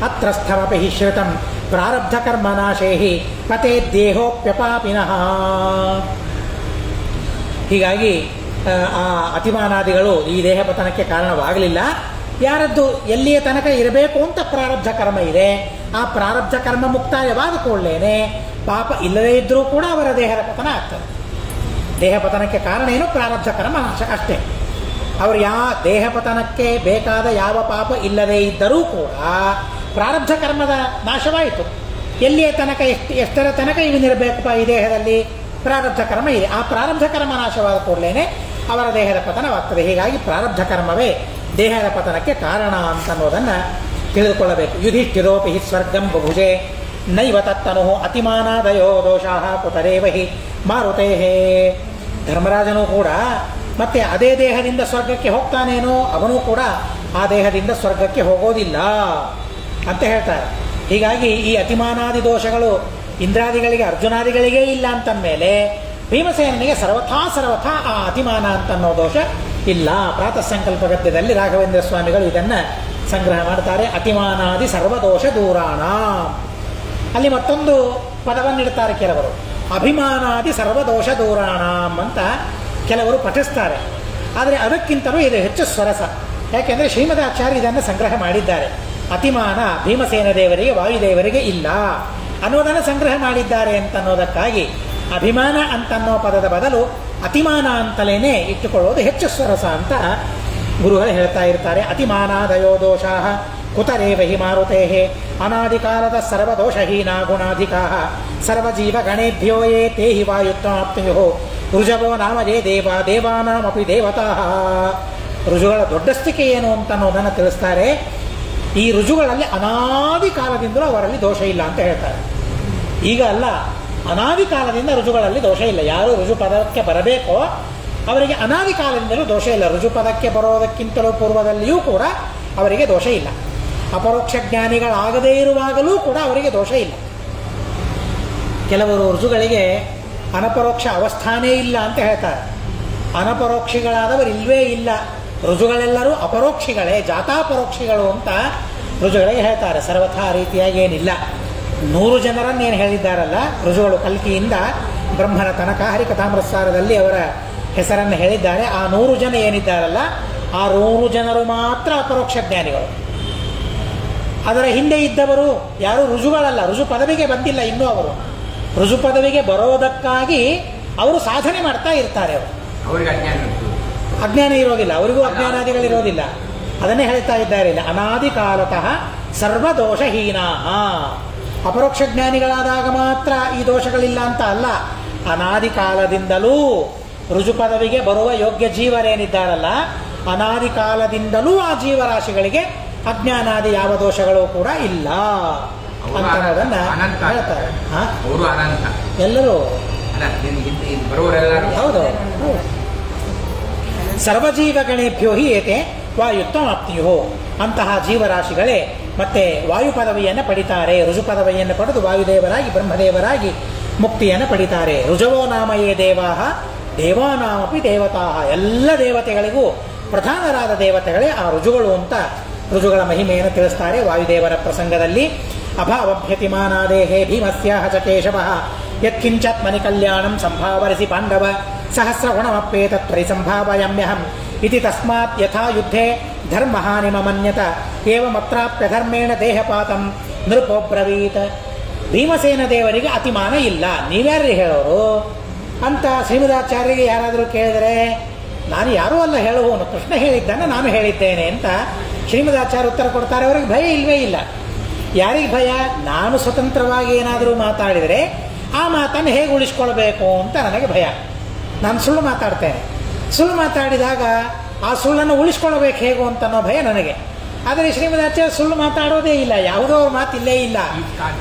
A: ಅತ್ರಸ್ಥಮಪಿ ಹಿ ಶ್ರುತಂ ಪ್ರಾರಬ್ಧ ಕರ್ಮನಾಶೇಹಿ ಪತೆ ದೇಹೋಪ್ಯಪಾಪಿನಃ. ಹೀಗಾಗಿ ಆ ಅತಿಮಾನಾದಿಗಳು ಈ ದೇಹ ಪತನಕ್ಕೆ ಕಾರಣವಾಗಲಿಲ್ಲ. ಯಾರದ್ದು ಎಲ್ಲಿಯ ತನಕ ಇರಬೇಕು ಅಂತ ಪ್ರಾರಬ್ಧ ಕರ್ಮ ಇದೆ, ಆ ಪ್ರಾರಬ್ಧ ಕರ್ಮ ಮುಕ್ತಾಯವಾದ ಕೂಡಲೇ ಪಾಪ ಇಲ್ಲದೇ ಇದ್ದರೂ ಕೂಡ ಅವರ ದೇಹದ ಪತನ ಆಗ್ತದೆ. ದೇಹ ಪತನಕ್ಕೆ ಕಾರಣ ಏನು? ಪ್ರಾರಬ್ಧ ಕರ್ಮ ನಾಶ ಅಷ್ಟೇ. ಅವರು ದೇಹ ಪತನಕ್ಕೆ ಬೇಕಾದ ಯಾವ ಪಾಪ ಇಲ್ಲದೇ ಇದ್ದರೂ ಕೂಡ ಪ್ರಾರಬ್ಧ ಕರ್ಮದ ನಾಶವಾಯಿತು. ಎಲ್ಲಿಯ ತನಕ ಎಷ್ಟರ ತನಕ ಇವನಿರಬೇಕಪ್ಪ ಈ ದೇಹದಲ್ಲಿ ಪ್ರಾರಬ್ಧ ಕರ್ಮ ಇದೆ, ಆ ಪ್ರಾರಬ್ಧ ಕರ್ಮ ನಾಶವಾದ ಕೂಡಲೇ ಅವರ ದೇಹದ ಪತನವಾಗ್ತದೆ. ಹೀಗಾಗಿ ಪ್ರಾರಬ್ಧ ಕರ್ಮವೇ ದೇಹದ ಪತನಕ್ಕೆ ಕಾರಣ ಅಂತನ್ನೋದನ್ನು ತಿಳಿದುಕೊಳ್ಳಬೇಕು. ಯುಧಿಷ್ಠಿರೋಪಿ ಹಿ ಸ್ವರ್ಗಂ ಬಭುಜೆ ನೈವ ತತ್ತನು ಅತಿಮಾನಾದಯೋ ದೋಷಾಃ ಕುತರೇವ ಹಿ ಮಾರುತೇಹೇ. ಧರ್ಮರಾಜನೂ ಕೂಡ ಮತ್ತೆ ಅದೇ ದೇಹದಿಂದ ಸ್ವರ್ಗಕ್ಕೆ ಹೋಗ್ತಾನೇನೋ, ಅವನೂ ಕೂಡ ಆ ದೇಹದಿಂದ ಸ್ವರ್ಗಕ್ಕೆ ಹೋಗೋದಿಲ್ಲ ಅಂತ ಹೇಳ್ತಾರೆ. ಹೀಗಾಗಿ ಈ ಅತಿಮಾನಾದಿ ದೋಷಗಳು ಇಂದ್ರಾದಿಗಳಿಗೆ ಅರ್ಜುನಾದಿಗಳಿಗೇ ಇಲ್ಲ ಅಂತಂದಮೇಲೆ ಭೀಮಸೇನಿಗೆ ಸರ್ವಥಾ ಆ ಅತಿಮಾನ ಅಂತನ್ನೋ ದೋಷ ಇಲ್ಲ. ಪ್ರಾತಃ ಸಂಕಲ್ಪ ಗದ್ಯದಲ್ಲಿ ರಾಘವೇಂದ್ರ ಸ್ವಾಮಿಗಳು ಇದನ್ನು ಸಂಗ್ರಹ ಮಾಡ್ತಾರೆ. ಅತಿಮಾನಾದಿ ಸರ್ವದೋಷ ದೂರಾಣ. ಅಲ್ಲಿ ಮತ್ತೊಂದು ಪದವನ್ನಿಡ್ತಾರೆ ಕೆಲವರು, ಅಭಿಮಾನಾದಿ ಸರ್ವದೋಷ ದೂರಾಣಂ ಅಂತ ಕೆಲವರು ಪಠಿಸ್ತಾರೆ. ಆದರೆ ಅದಕ್ಕಿಂತಲೂ ಇದು ಹೆಚ್ಚು ಸ್ವರಸ. ಯಾಕೆಂದರೆ ಶ್ರೀಮದಾಚಾರ್ಯ ಇದನ್ನು ಸಂಗ್ರಹ ಮಾಡಿದ್ದಾರೆ. ಅತಿಮಾನ ಭೀಮಸೇನ ದೇವರಿಗೆ ವಾಯುದೇವರಿಗೆ ಇಲ್ಲ ಅನ್ನೋದನ್ನು ಸಂಗ್ರಹ ಮಾಡಿದ್ದಾರೆ ಅಂತನ್ನೋದಕ್ಕಾಗಿ ಅಭಿಮಾನ ಅಂತನ್ನೋ ಪದದ ಬದಲು ಅತಿಮಾನ ಅಂತಲೇ ಇಟ್ಟುಕೊಳ್ಳೋದು ಹೆಚ್ಚು ಸ್ವರಸ ಅಂತ ಗುರುಗಳು ಹೇಳ್ತಾ ಇರ್ತಾರೆ. ಅತಿಮಾನಾದಯೋ ದೋಷಾಃ ಕುತರೇವ ಹಿ ಮಾರುತೇಃ ಅನಾದಿಕಾಲದ ಸರ್ವದೋಷಹೀನಾ ಗುಣಾಧಿಕಾಃ ಸರ್ವಜೀವ ಗಣೇಭ್ಯೋ ಯೇ ತೇ ಹಿ ವಾಯುತ್ವಾಪ್ನುಯುಃ ಋಜವೋ ನಾಮ ಯೇ ದೇವಾನಾಮಪಿ ದೇವತಾಃ. ಋಜುಗಳ ದೊಡ್ಡಸ್ತಿಕೆ ಏನು ಅಂತ ಅನ್ನೋದನ್ನು ತಿಳಿಸ್ತಾರೆ. ಈ ಋಜುಗಳಲ್ಲಿ ಅನಾದಿ ಕಾಲದಿಂದಲೂ ಅವರಲ್ಲಿ ದೋಷ ಇಲ್ಲ ಅಂತ ಹೇಳ್ತಾರೆ. ಈಗ ಅಲ್ಲ, ಅನಾದಿ ಕಾಲದಿಂದ ಋಜುಗಳಲ್ಲಿ ದೋಷ ಇಲ್ಲ. ಯಾರು ಋಜು ಪದಕ್ಕೆ ಬರಬೇಕೋ ಅವರಿಗೆ ಅನಾದಿ ಕಾಲದಿಂದಲೂ ದೋಷ ಇಲ್ಲ. ಋಜು ಪದಕ್ಕೆ ಬರೋದಕ್ಕಿಂತಲೂ ಪೂರ್ವದಲ್ಲಿಯೂ ಕೂಡ ಅವರಿಗೆ ದೋಷ ಇಲ್ಲ. ಅಪರೋಕ್ಷ ಜ್ಞಾನಿಗಳಾಗದೇ ಇರುವಾಗಲೂ ಕೂಡ ಅವರಿಗೆ ದೋಷ ಇಲ್ಲ. ಕೆಲವರು ಋಜುಗಳಿಗೆ ಅನಪರೋಕ್ಷ ಅವಸ್ಥಾನೇ ಇಲ್ಲ ಅಂತ ಹೇಳ್ತಾರೆ. ಅನಪರೋಕ್ಷಿಗಳಾದವರು ಇಲ್ವೇ ಇಲ್ಲ. ಋಜುಗಳೆಲ್ಲರೂ ಅಪರೋಕ್ಷಿಗಳೇ, ಜಾತಾಪರೋಕ್ಷಿಗಳು ಅಂತ ಋಜುಗಳಿಗೆ ಹೇಳ್ತಾರೆ. ಸರ್ವಥಾ ರೀತಿಯಾಗಿ ಏನಿಲ್ಲ. 100 ಜನರನ್ನೇನು ಹೇಳಿದ್ದಾರಲ್ಲ ಋಜುಗಳು, ಕಲ್ಕಿಯಿಂದ ಬ್ರಹ್ಮನ ತನಕ ಹರಿಕಥಾಮೃತಸಾರದಲ್ಲಿ ಅವರ ಹೆಸರನ್ನು ಹೇಳಿದ್ದಾರೆ. ಆ 100 ಜನ ಏನಿದ್ದಾರಲ್ಲ ಆ 100 ಜನರು ಮಾತ್ರ ಅಪರೋಕ್ಷ ಜ್ಞಾನಿಗಳು. ಅದರ ಹಿಂದೆ ಇದ್ದವರು ಯಾರು ಋಜುಗಳಲ್ಲ, ಋಜು ಪದವಿಗೆ ಬಂದಿಲ್ಲ ಇನ್ನೂ. ಅವರು ಋಜು ಪದವಿಗೆ ಬರೋದಕ್ಕಾಗಿ ಅವರು ಸಾಧನೆ ಮಾಡ್ತಾ ಇರ್ತಾರೆ. ಅವರು ಅಜ್ಞಾನ ಇರೋದಿಲ್ಲ, ಅವರಿಗೂ ಅಜ್ಞಾನಾದಿಗಳಿರೋದಿಲ್ಲ. ಅದನ್ನೇ ಹೇಳ್ತಾ ಇದ್ದಾರೆ ಇಲ್ಲಿ, ಅನಾದಿ ಕಾಲತಃ ಸರ್ವದೋಷಹೀನಾ. ಅಪರೋಕ್ಷ ಜ್ಞಾನಿಗಳಾದಾಗ ಮಾತ್ರ ಈ ದೋಷಗಳಿಲ್ಲ ಅಂತ ಅಲ್ಲ, ಅನಾದಿ ಕಾಲದಿಂದಲೂ ರುಜು ಪದವಿಗೆ ಬರುವ ಯೋಗ್ಯ ಜೀವರೇನಿದ್ದಾರಲ್ಲ ಅನಾದಿ ಕಾಲದಿಂದಲೂ ಆ ಜೀವರಾಶಿಗಳಿಗೆ ಅಜ್ಞಾನಾದಿ ಯಾವ ದೋಷಗಳು ಕೂಡ ಇಲ್ಲ ಅಂತ ಅನ್ನೋದನ್ನ ಹೇಳ್ತಾರೆ. ಎಲ್ಲರೂ ಹೌದು. ಸರ್ವಜೀವಗಣೇಭ್ಯೋ ಹಿ ಏತೆ ವಾಯುತ್ವಮಾಪ್ತಿಯೋ. ಅಂತಹ ಜೀವರಾಶಿಗಳೇ ಮತ್ತೆ ವಾಯು ಪದವಿಯನ್ನು ಪಡಿತಾರೆ. ರುಜು ಪದವಿಯನ್ನು ಪಡೆದು ವಾಯುದೇವರಾಗಿ ಬ್ರಹ್ಮದೇವರಾಗಿ ಮುಕ್ತಿಯನ್ನು ಪಡಿತಾರೆ. ರುಜವೋ ನಾಮಯೇ ದೇವಾಹ ದೇವಾನಾಮಪಿ ದೇವತಾಹ. ಎಲ್ಲ ದೇವತೆಗಳಿಗೂ ಪ್ರಧಾನರಾದ ದೇವತೆಗಳೇ ಆ ರುಜುಗಳು ಅಂತ ರುಜುಗಳ ಮಹಿಮೆಯನ್ನು ತಿಳಿಸ್ತಾರೆ. ವಾಯುದೇವರ ಪ್ರಸಂಗದಲ್ಲಿ ಅಭಾವಭ್ಯತಿಮಾನಾದೇಹೇ ಭೀಮಸ್ಯಾಹ ಚ ಕೇಶವಃ ಯತ್ಕಿಂಚಾತ್ಮನಿ ಕಲ್ಯಾಣಂ ಸಂಭಾವರಿಸಿ ಪಾಂಡವ ಸಹಸ್ರಗುಣಮಪ್ಪೇತತ್ವರಿ ಸಂಭಾವಯಾಮ್ಯಹಂ ಇತಿ ತಸ್ಮಾತ್ ಯಥಾ ಯುದ್ಧೇ ಧರ್ಮಹಾನಿ ಮಮನ್ಯತ ಏವಮತ್ರಾಪ್ಯ ಧರ್ಮೇಣ ದೇಹಪಾತಂ ನೃಪೋಬ್ರವೀತ್. ಭೀಮಸೇನ ದೇವರಿಗೆ ಅತಿಮಾನ ಇಲ್ಲ, ನೀವ್ಯಾರು ಹೇಳೋರು ಅಂತ ಶ್ರೀಮದಾಚಾರ್ಯರಿಗೆ ಯಾರಾದರೂ ಕೇಳಿದರೆ, ನಾನು ಯಾರೂ ಅಲ್ಲ ಹೇಳುವವನು, ಕೃಷ್ಣ ಹೇಳಿದ್ದಾನೆ ನಾನು ಹೇಳಿದ್ದೇನೆ ಅಂತ ಶ್ರೀಮದಾಚಾರ್ಯ ಉತ್ತರ ಕೊಡ್ತಾರೆ. ಅವರಿಗೆ ಭಯ ಇಲ್ವೇ ಇಲ್ಲ. ಯಾರಿಗೆ ಭಯ? ನಾನು ಸ್ವತಂತ್ರವಾಗಿ ಏನಾದರೂ ಮಾತಾಡಿದರೆ ಆ ಮಾತನ್ನು ಹೇಗೆ ಉಳಿಸ್ಕೊಳ್ಬೇಕು ಅಂತ ನನಗೆ ಭಯ. ನಾನು ಸುಳ್ಳು ಮಾತಾಡ್ತೇನೆ, ಸುಳ್ಳು ಮಾತಾಡಿದಾಗ ಆ ಸುಳ್ಳನ್ನು ಉಳಿಸ್ಕೊಳ್ಬೇಕು ಹೇಗೋ ಅಂತ ಅನ್ನೋ ಭಯ ನನಗೆ. ಆದರೆ ಶ್ರೀಮದಾಚಾರ್ಯ ಸುಳ್ಳು ಮಾತಾಡೋದೇ ಇಲ್ಲ, ಯಾವುದೋ ಮಾತಿಲ್ಲೇ ಇಲ್ಲ,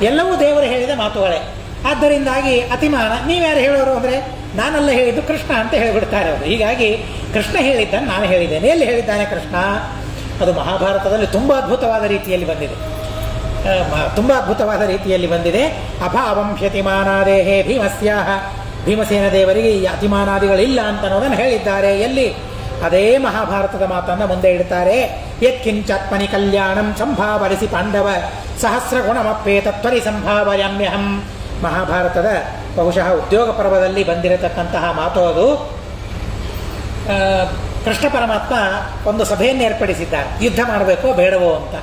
A: ಎಲ್ಲವೂ ದೇವರು ಹೇಳಿದ ಮಾತುಗಳೇ. ಆದ್ದರಿಂದಾಗಿ ಅತಿಮಾನ ನೀವ್ಯಾರು ಹೇಳೋರು ಅಂದರೆ ನಾನೆಲ್ಲ ಹೇಳಿದ್ದು ಕೃಷ್ಣ ಅಂತ ಹೇಳಿಬಿಡ್ತಾರೆ ಅವರು. ಹೀಗಾಗಿ ಕೃಷ್ಣ ಹೇಳಿದ್ದನ್ನು ನಾನು ಹೇಳಿದ್ದೇನೆ. ಎಲ್ಲಿ ಹೇಳಿದ್ದಾನೆ ಕೃಷ್ಣ? ಅದು ಮಹಾಭಾರತದಲ್ಲಿ ತುಂಬ ಅದ್ಭುತವಾದ ರೀತಿಯಲ್ಲಿ ಬಂದಿದೆ, ತುಂಬ ಅದ್ಭುತವಾದ ರೀತಿಯಲ್ಲಿ ಬಂದಿದೆ. ಅಭಾವಂಶ್ಯತಿಮಾನಾದೇಹೇ ಭೀಮಸ್ಯಾಹ. ಭೀಮಸೇನ ದೇವರಿಗೆ ಈ ಅತಿಮಾನಾದಿಗಳಿಲ್ಲ ಅಂತ ಅನ್ನೋದನ್ನು ಹೇಳಿದ್ದಾರೆ. ಎಲ್ಲಿ? ಅದೇ ಮಹಾಭಾರತದ ಮಾತನ್ನು ಮುಂದೆ ಇಡ್ತಾರೆ. ಯತ್ಕಿಂಚಾತ್ಮನಿ ಕಲ್ಯಾಣಂ ಸಂಭಾವರಿಸಿ ಪಾಂಡವ ಸಹಸ್ರ ಗುಣಮಪ್ಪೇ ತತ್ವರಿ ಸಂಭಾವಯಾಮ್ಯಹಂ. ಮಹಾಭಾರತದ ಬಹುಶಃ ಉದ್ಯೋಗ ಪರ್ವದಲ್ಲಿ ಬಂದಿರತಕ್ಕಂತಹ ಮಾತು ಅದು. ಕೃಷ್ಣ ಪರಮಾತ್ಮ ಒಂದು ಸಭೆಯನ್ನು ಏರ್ಪಡಿಸಿದ್ದಾರೆ, ಯುದ್ಧ ಮಾಡಬೇಕೋ ಬೇಡವೋ ಅಂತ.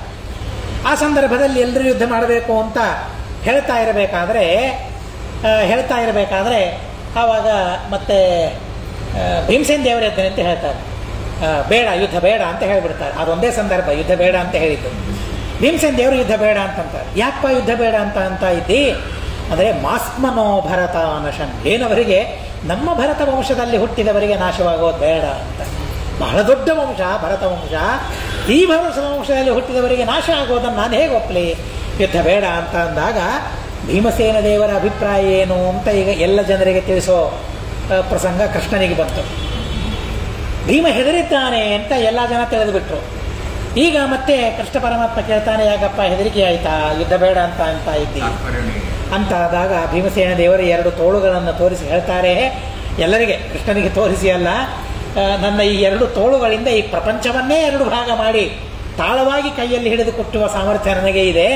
A: ಆ ಸಂದರ್ಭದಲ್ಲಿ ಎಲ್ಲರೂ ಯುದ್ಧ ಮಾಡಬೇಕು ಅಂತ ಹೇಳ್ತಾ ಇರಬೇಕಾದ್ರೆ ಆವಾಗ ಮತ್ತೆ ಭೀಮಸೇನ ದೇವರಿದ್ದಾನೆ ಅಂತ ಹೇಳ್ತಾರೆ, ಬೇಡ ಯುದ್ಧ ಬೇಡ ಅಂತ ಹೇಳಿಬಿಡ್ತಾರೆ. ಅದೊಂದೇ ಸಂದರ್ಭ ಯುದ್ಧ ಬೇಡ ಅಂತ ಹೇಳಿದ್ದು. ಭೀಮಸೇನ ದೇವರು ಯುದ್ಧ ಬೇಡ ಅಂತಂತಾರೆ. ಯಾಕಪ್ಪ ಯುದ್ಧ ಬೇಡ ಅಂತ ಇದ್ದಿ ಅಂದರೆ ಮಾಸ್ಮನೋ ಭರತ ನಶನ್, ಏನವರಿಗೆ ನಮ್ಮ ಭರತ ವಂಶದಲ್ಲಿ ಹುಟ್ಟಿದವರಿಗೆ ನಾಶವಾಗೋದು ಬೇಡ ಅಂತ. ಬಹಳ ದೊಡ್ಡ ವಂಶ ಭರತ ವಂಶ, ಈ ಭರತ ವಂಶದಲ್ಲಿ ಹುಟ್ಟಿದವರಿಗೆ ನಾಶ ಆಗೋದನ್ನು ನಾನು ಹೇಗೆ ಒಪ್ಪಲಿ, ಯುದ್ಧ ಬೇಡ ಅಂತ ಅಂದಾಗ ಭೀಮಸೇನ ದೇವರ ಅಭಿಪ್ರಾಯ ಏನು ಅಂತ ಈಗ ಎಲ್ಲ ಜನರಿಗೆ ತಿಳಿಸೋ ಪ್ರಸಂಗ ಕೃಷ್ಣನಿಗೆ ಬಂತು. ಭೀಮ ಹೆದರಿದ್ದಾನೆ ಅಂತ ಎಲ್ಲ ಜನ ತಿಳಿದುಬಿಟ್ರು. ಈಗ ಮತ್ತೆ ಕೃಷ್ಣ ಪರಮಾತ್ಮ ಕೇಳ್ತಾನೆ, ಯಾಕಪ್ಪ ಹೆದರಿಕೆ ಆಯ್ತಾ, ಯುದ್ಧ ಬೇಡ ಅಂತ ಇದ್ದಿ ಅಂತ ಆದಾಗ ಭೀಮಸೇನ ದೇವರು 2 ತೋಳುಗಳನ್ನು ತೋರಿಸಿ ಹೇಳ್ತಾರೆ ಎಲ್ಲರಿಗೆ, ಕೃಷ್ಣನಿಗೆ ತೋರಿಸಿ ಅಲ್ಲ, ನನ್ನ ಈ 2 ತೋಳುಗಳಿಂದ ಈ ಪ್ರಪಂಚವನ್ನೇ 2 ಭಾಗ ಮಾಡಿ ತಾಳವಾಗಿ ಕೈಯಲ್ಲಿ ಹಿಡಿದು ಕೊಟ್ಟುವ ಸಾಮರ್ಥ್ಯ ನನಗೆ ಇದೆ,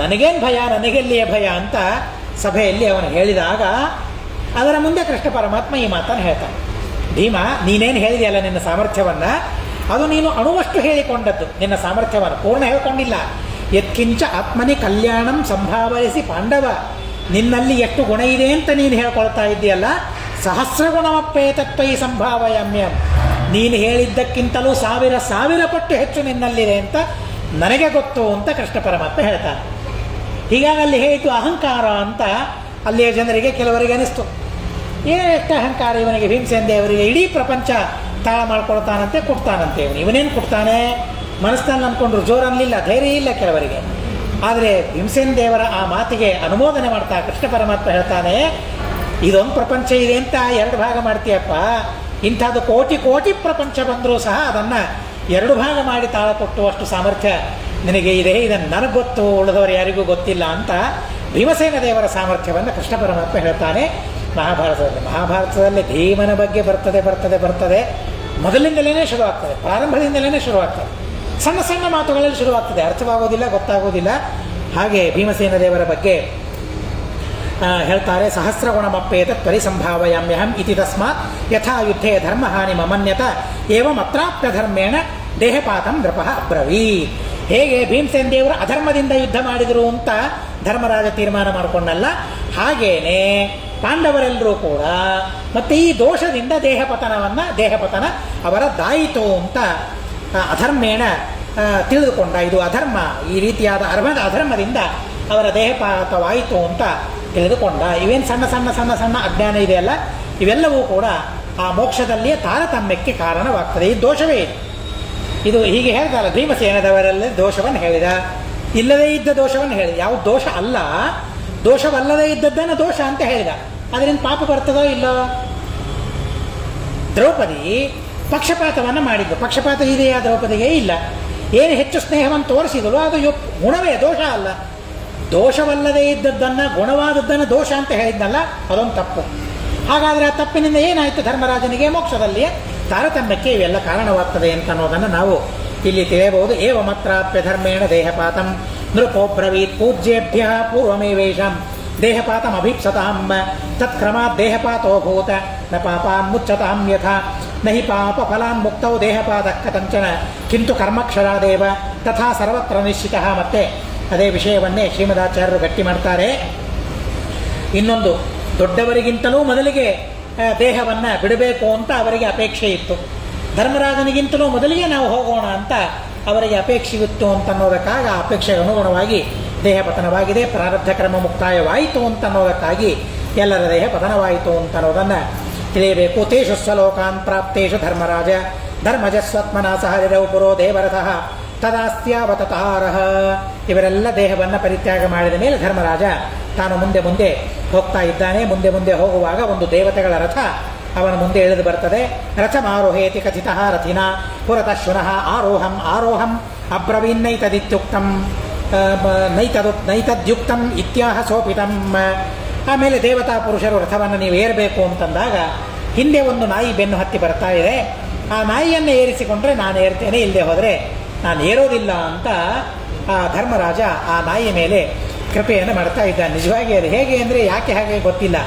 A: ನನಗೇನು ಭಯ, ನನಗೆಲ್ಲಿಯೇ ಭಯ ಅಂತ ಸಭೆಯಲ್ಲಿ ಅವನು ಹೇಳಿದಾಗ ಅದರ ಮುಂದೆ ಕೃಷ್ಣ ಪರಮಾತ್ಮ ಈ ಮಾತನ್ನು ಹೇಳ್ತಾನೆ. ಭೀಮ, ನೀನೇನು ಹೇಳಿದೆಯಲ್ಲ ನಿನ್ನ ಸಾಮರ್ಥ್ಯವನ್ನು, ಅದು ನೀನು ಅಣುವಷ್ಟು ಹೇಳಿಕೊಂಡದ್ದು, ನಿನ್ನ ಸಾಮರ್ಥ್ಯವನ್ನು ಪೂರ್ಣ ಹೇಳ್ಕೊಂಡಿಲ್ಲ. ಯತ್ಕಿಂಚ ಆತ್ಮನಿ ಕಲ್ಯಾಣಂ ಸಂಭಾವರಿಸಿ ಪಾಂಡವ, ನಿನ್ನಲ್ಲಿ ಎಷ್ಟು ಗುಣ ಇದೆ ಅಂತ ನೀನು ಹೇಳ್ಕೊಳ್ತಾ ಇದ್ದೀಯಲ್ಲ, ಸಹಸ್ರ ಗುಣಮಪ್ಪೇ ತತ್ವೈ ಸಂಭಾವಯಾಮ್ಯಂ, ನೀನು ಹೇಳಿದ್ದಕ್ಕಿಂತಲೂ 1000 ಪಟ್ಟು ಹೆಚ್ಚು ನಿನ್ನಲ್ಲಿದೆ ಅಂತ ನನಗೆ ಗೊತ್ತು ಅಂತ ಕೃಷ್ಣ ಪರಮಾತ್ಮ ಹೇಳ್ತಾನೆ. ಹೀಗಾಗಿ ಅಲ್ಲಿ ಹೇಳಿತು ಅಹಂಕಾರ ಅಂತ ಅಲ್ಲಿಯ ಜನರಿಗೆ ಕೆಲವರಿಗೆ ಅನಿಸ್ತು. ಎಷ್ಟು ಅಹಂಕಾರ ಇವನಿಗೆ, ಭೀಮಸೇನ ದೇವರಿಗೆ ಇಡೀ ಪ್ರಪಂಚ ತಾಳ ಮಾಡ್ಕೊಳ್ತಾನಂತೆ, ಕೊಡ್ತಾನಂತೆ. ಇವನೇನು ಕೊಡ್ತಾನೆ ಮನಸ್ಸಿನಲ್ಲಿ ಅಂದ್ಕೊಂಡ್ರು, ಜೋರು ಅನ್ನಲಿಲ್ಲ, ಧೈರ್ಯ ಇಲ್ಲ ಕೆಲವರಿಗೆ. ಆದರೆ ಭೀಮಸೇನ ದೇವರ ಆ ಮಾತಿಗೆ ಅನುಮೋದನೆ ಮಾಡ್ತಾ ಕೃಷ್ಣ ಪರಮಾತ್ಮ ಹೇಳ್ತಾನೆ, ಇದೊಂದು ಪ್ರಪಂಚ ಇದೆ ಅಂತ 2 ಭಾಗ ಮಾಡ್ತೀಯಪ್ಪ, ಇಂಥದ್ದು ಕೋಟಿ ಪ್ರಪಂಚ ಬಂದರೂ ಸಹ ಅದನ್ನು 2 ಭಾಗ ಮಾಡಿ ತಾಳ ಕೊಟ್ಟುವಷ್ಟು ಸಾಮರ್ಥ್ಯ ನಿನಗೆ ಇದೆ, ಇದನ್ನು ನನಗೆ ಗೊತ್ತು, ಉಳಿದವರು ಯಾರಿಗೂ ಗೊತ್ತಿಲ್ಲ ಅಂತ ಭೀಮಸೇನ ದೇವರ ಸಾಮರ್ಥ್ಯವನ್ನು ಕೃಷ್ಣ ಪರಮಾತ್ಮ ಹೇಳ್ತಾನೆ ಮಹಾಭಾರತದಲ್ಲಿ ಭೀಮನ ಬಗ್ಗೆ ಬರ್ತದೆ ಮೊದಲಿಂದಲೇ ಶುರುವಾಗ್ತದೆ, ಪ್ರಾರಂಭದಿಂದಲೇ ಶುರುವಾಗ್ತದೆ. ಸಣ್ಣ ಸಣ್ಣ ಮಾತುಗಳಲ್ಲಿ ಶುರುವಾಗ್ತದೆ, ಅರ್ಥವಾಗೋದಿಲ್ಲ, ಗೊತ್ತಾಗೋದಿಲ್ಲ. ಹಾಗೆ ಭೀಮಸೇನ ದೇವರ ಬಗ್ಗೆ ಹೇಳ್ತಾರೆ, ಸಹಸ್ರ ಗುಣಮಪ್ಪೇತ ತ್ವರಿ ಸಂಭಾವಯಾಮ್ಯಹಂ ಇತಿ ತಸ್ಮಾತ್ ಯಥಾ ಯುದ್ಧೇ ಧರ್ಮಹಾನಿ ಮಮನ್ಯತ ಏವಂ ಅತ್ರಾಪ್ಯ ಧರ್ಮೇಣ ದೇಹಪಾತಂ ನೃಪಃ ಅಬ್ರವೀತ್. ಹೇಗೆ ಭೀಮಸೇನ ದೇವರು ಅಧರ್ಮದಿಂದ ಯುದ್ಧ ಮಾಡಿದರು ಅಂತ ಧರ್ಮರಾಜ ತೀರ್ಮಾನ ಮಾಡಿಕೊಂಡಲ್ಲ, ಹಾಗೇನೆ ಪಾಂಡವರೆಲ್ಲರೂ ಕೂಡ ಮತ್ತೆ ಈ ದೋಷದಿಂದ ದೇಹಪತನ ಅವರದ್ದಾಯಿತು ಅಂತ ಅಧರ್ಮೇಣ ತಿಳಿದುಕೊಂಡ. ಇದು ಅಧರ್ಮ, ಈ ರೀತಿಯಾದ ಅಧರ್ಮದಿಂದ ಅವರ ದೇಹಪಾತವಾಯಿತು ಅಂತ ತಿಳಿದುಕೊಂಡ. ಇವೇನು ಸಣ್ಣ ಅಜ್ಞಾನ ಇದೆಯಲ್ಲ, ಇವೆಲ್ಲವೂ ಕೂಡ ಆ ಮೋಕ್ಷದಲ್ಲಿಯೇ ತಾರತಮ್ಯಕ್ಕೆ ಕಾರಣವಾಗ್ತದೆ. ಈ ದೋಷವೇ ಇದು ಹೀಗೆ ಹೇಳ್ತಾರಲ್ಲ, ಭೀಮಸೇನದವರೆಲ್ಲ ದೋಷವನ್ನು ಹೇಳಿದ, ಇಲ್ಲದೇ ಇದ್ದ ದೋಷವನ್ನು ಹೇಳಿದ. ಯಾವ ದೋಷ ಅಲ್ಲ, ದೋಷವಲ್ಲದೇ ಇದ್ದದ್ದನ್ನು ದೋಷ ಅಂತ ಹೇಳಿದ. ಅದರಿಂದ ಪಾಪ ಬರ್ತದೋ ಇಲ್ಲೋ? ದ್ರೌಪದಿ ಪಕ್ಷಪಾತವನ್ನು ಮಾಡಿದ್ದು, ಪಕ್ಷಪಾತ ಇದೆಯಾ ದ್ರೌಪದಿಗೆ? ಇಲ್ಲ. ಏನು ಹೆಚ್ಚು ಸ್ನೇಹವನ್ನು ತೋರಿಸಿದಳು ಅದು ಗುಣವೇ, ದೋಷ ಅಲ್ಲ. ದೋಷವಲ್ಲದೇ ಇದ್ದದ್ದನ್ನು, ಗುಣವಾದದ್ದನ್ನು ದೋಷ ಅಂತ ಹೇಳಿದ್ನಲ್ಲ, ಅದೊಂದು ತಪ್ಪು. ಹಾಗಾದರೆ ಆ ತಪ್ಪಿನಿಂದ ಏನಾಯಿತು? ಧರ್ಮರಾಜನಿಗೆ ಮೋಕ್ಷದಲ್ಲಿಯೇ ತಾರತಮ್ಯಕ್ಕೆ ಇವೆಲ್ಲ ಕಾರಣವಾಗ್ತದೆ ಅಂತ ಅನ್ನೋದನ್ನು ನಾವು ಇಲ್ಲಿ ತಿಳಿಯಬಹುದು. ಏವಮತ್ರಾಪ್ಯ ಧರ್ಮೇಣ ದೇಹಪಾತಂ ನೃಪೋಬ್ರವೀತ್ ಪೂಜ್ಯೇಭ್ಯ ಪೂರ್ವಮೇವೇಶಂ ದೇಹಪಾತಂ ಅಭೀಪ್ಸತಾಂ ತತ್ಕ್ರಮಾತ್ ದೇಹಪಾತೋಭೂತ ನ ಪಾಪಾನ್ ಮುಚ್ಚತಾಂ ಯಥಾ ನಹಿ ಪಾಪ ಫಲಾನ್ ಮುಕ್ತೌ ದೇಹಪಾತ ಕಥಂಚನ ಕಿಂತು ಕರ್ಮಕ್ಷರಾದೇವ ತಥಾ ಸರ್ವತ್ರ ನಿಶ್ಚಿತಃ. ಮತ್ತೆ ಅದೇ ವಿಷಯವನ್ನೇ ಶ್ರೀಮದಾಚಾರ್ಯರು ಗಟ್ಟಿ ಮಾಡ್ತಾರೆ. ಇನ್ನೊಂದು, ದೊಡ್ಡವರಿಗಿಂತಲೂ ಮೊದಲಿಗೆ ದೇಹವನ್ನು ಬಿಡಬೇಕು ಅಂತ ಅವರಿಗೆ ಅಪೇಕ್ಷೆ ಇತ್ತು. ಧರ್ಮರಾಜನಿಗಿಂತಲೂ ಮೊದಲಿಗೆ ನಾವು ಹೋಗೋಣ ಅಂತ ಅವರಿಗೆ ಅಪೇಕ್ಷೆ ಇತ್ತು ಅಂತನ್ನೋದಕ್ಕಾಗ ಆ ಅಪೇಕ್ಷೆಗೆ ಅನುಗುಣವಾಗಿ ದೇಹ ಪತನವಾಗಿದೆ. ಪ್ರಾರಬ್ಧ ಕ್ರಮ ಮುಕ್ತಾಯವಾಯಿತು ಅಂತನ್ನೋದಕ್ಕಾಗಿ ಎಲ್ಲರ ದೇಹ ಪತನವಾಯಿತು ಅಂತನ್ನೋದನ್ನು ತಿಳಿಯಬೇಕು. ತೇಷು ಸ್ವಲೋಕಾನ್ ಪ್ರಾಪ್ತೇಷು ಧರ್ಮರಾಜ ಧರ್ಮಜಸ್ವತ್ಮನ ಸಹ ಹರಿರೌ ಪುರೋ ದೇವರಥಃ ತದಾಸ್ತ್ಯಾವತಾರಃ. ಇವರೆಲ್ಲ ದೇಹವನ್ನು ಪರಿತ್ಯಾಗ ಮಾಡಿದ ಮೇಲೆ ಧರ್ಮರಾಜ ತಾನು ಮುಂದೆ ಹೋಗ್ತಾ ಇದ್ದಾನೆ. ಮುಂದೆ ಹೋಗುವಾಗ ಒಂದು ದೇವತೆಗಳ ರಥ ಅವನ ಮುಂದೆ ಇಳಿದು ಬರ್ತದೆ. ರಥಮಾರೋಹೇತಿ ಕಥಿತಃ ರಥಿನ ಪುರತಃ ಶುನಃ ಆರೋಹಂ ಅಬ್ರವೀನ್ನೈತದಿತ್ಯುಕ್ತಂ ನೈತದ್ಯುಕ್ತಂ ಇತ್ಯಾಹ ಸೋಪಿತಂ. ಆಮೇಲೆ ದೇವತಾ ಪುರುಷರು ರಥವನ್ನು ನೀವು ಏರಬೇಕು ಅಂತಂದಾಗ ಹಿಂದೆ ಒಂದು ನಾಯಿ ಬೆನ್ನು ಹತ್ತಿ ಬರ್ತಾ ಇದೆ. ಆ ನಾಯಿಯನ್ನು ಏರಿಸಿಕೊಂಡ್ರೆ ನಾನು ಏರ್ತೇನೆ, ಇಲ್ಲದೆ ಹೋದರೆ ನಾನು ಏರೋದಿಲ್ಲ ಅಂತ ಆ ಧರ್ಮರಾಜ ಆ ನಾಯಿಯ ಮೇಲೆ ಕೃಪೆಯನ್ನು ಮಾಡ್ತಾ ಇದ್ದಾನೆ. ನಿಜವಾಗಿ ಅದು ಹೇಗೆ ಅಂದರೆ ಯಾಕೆ ಹಾಗೆ ಗೊತ್ತಿಲ್ಲ.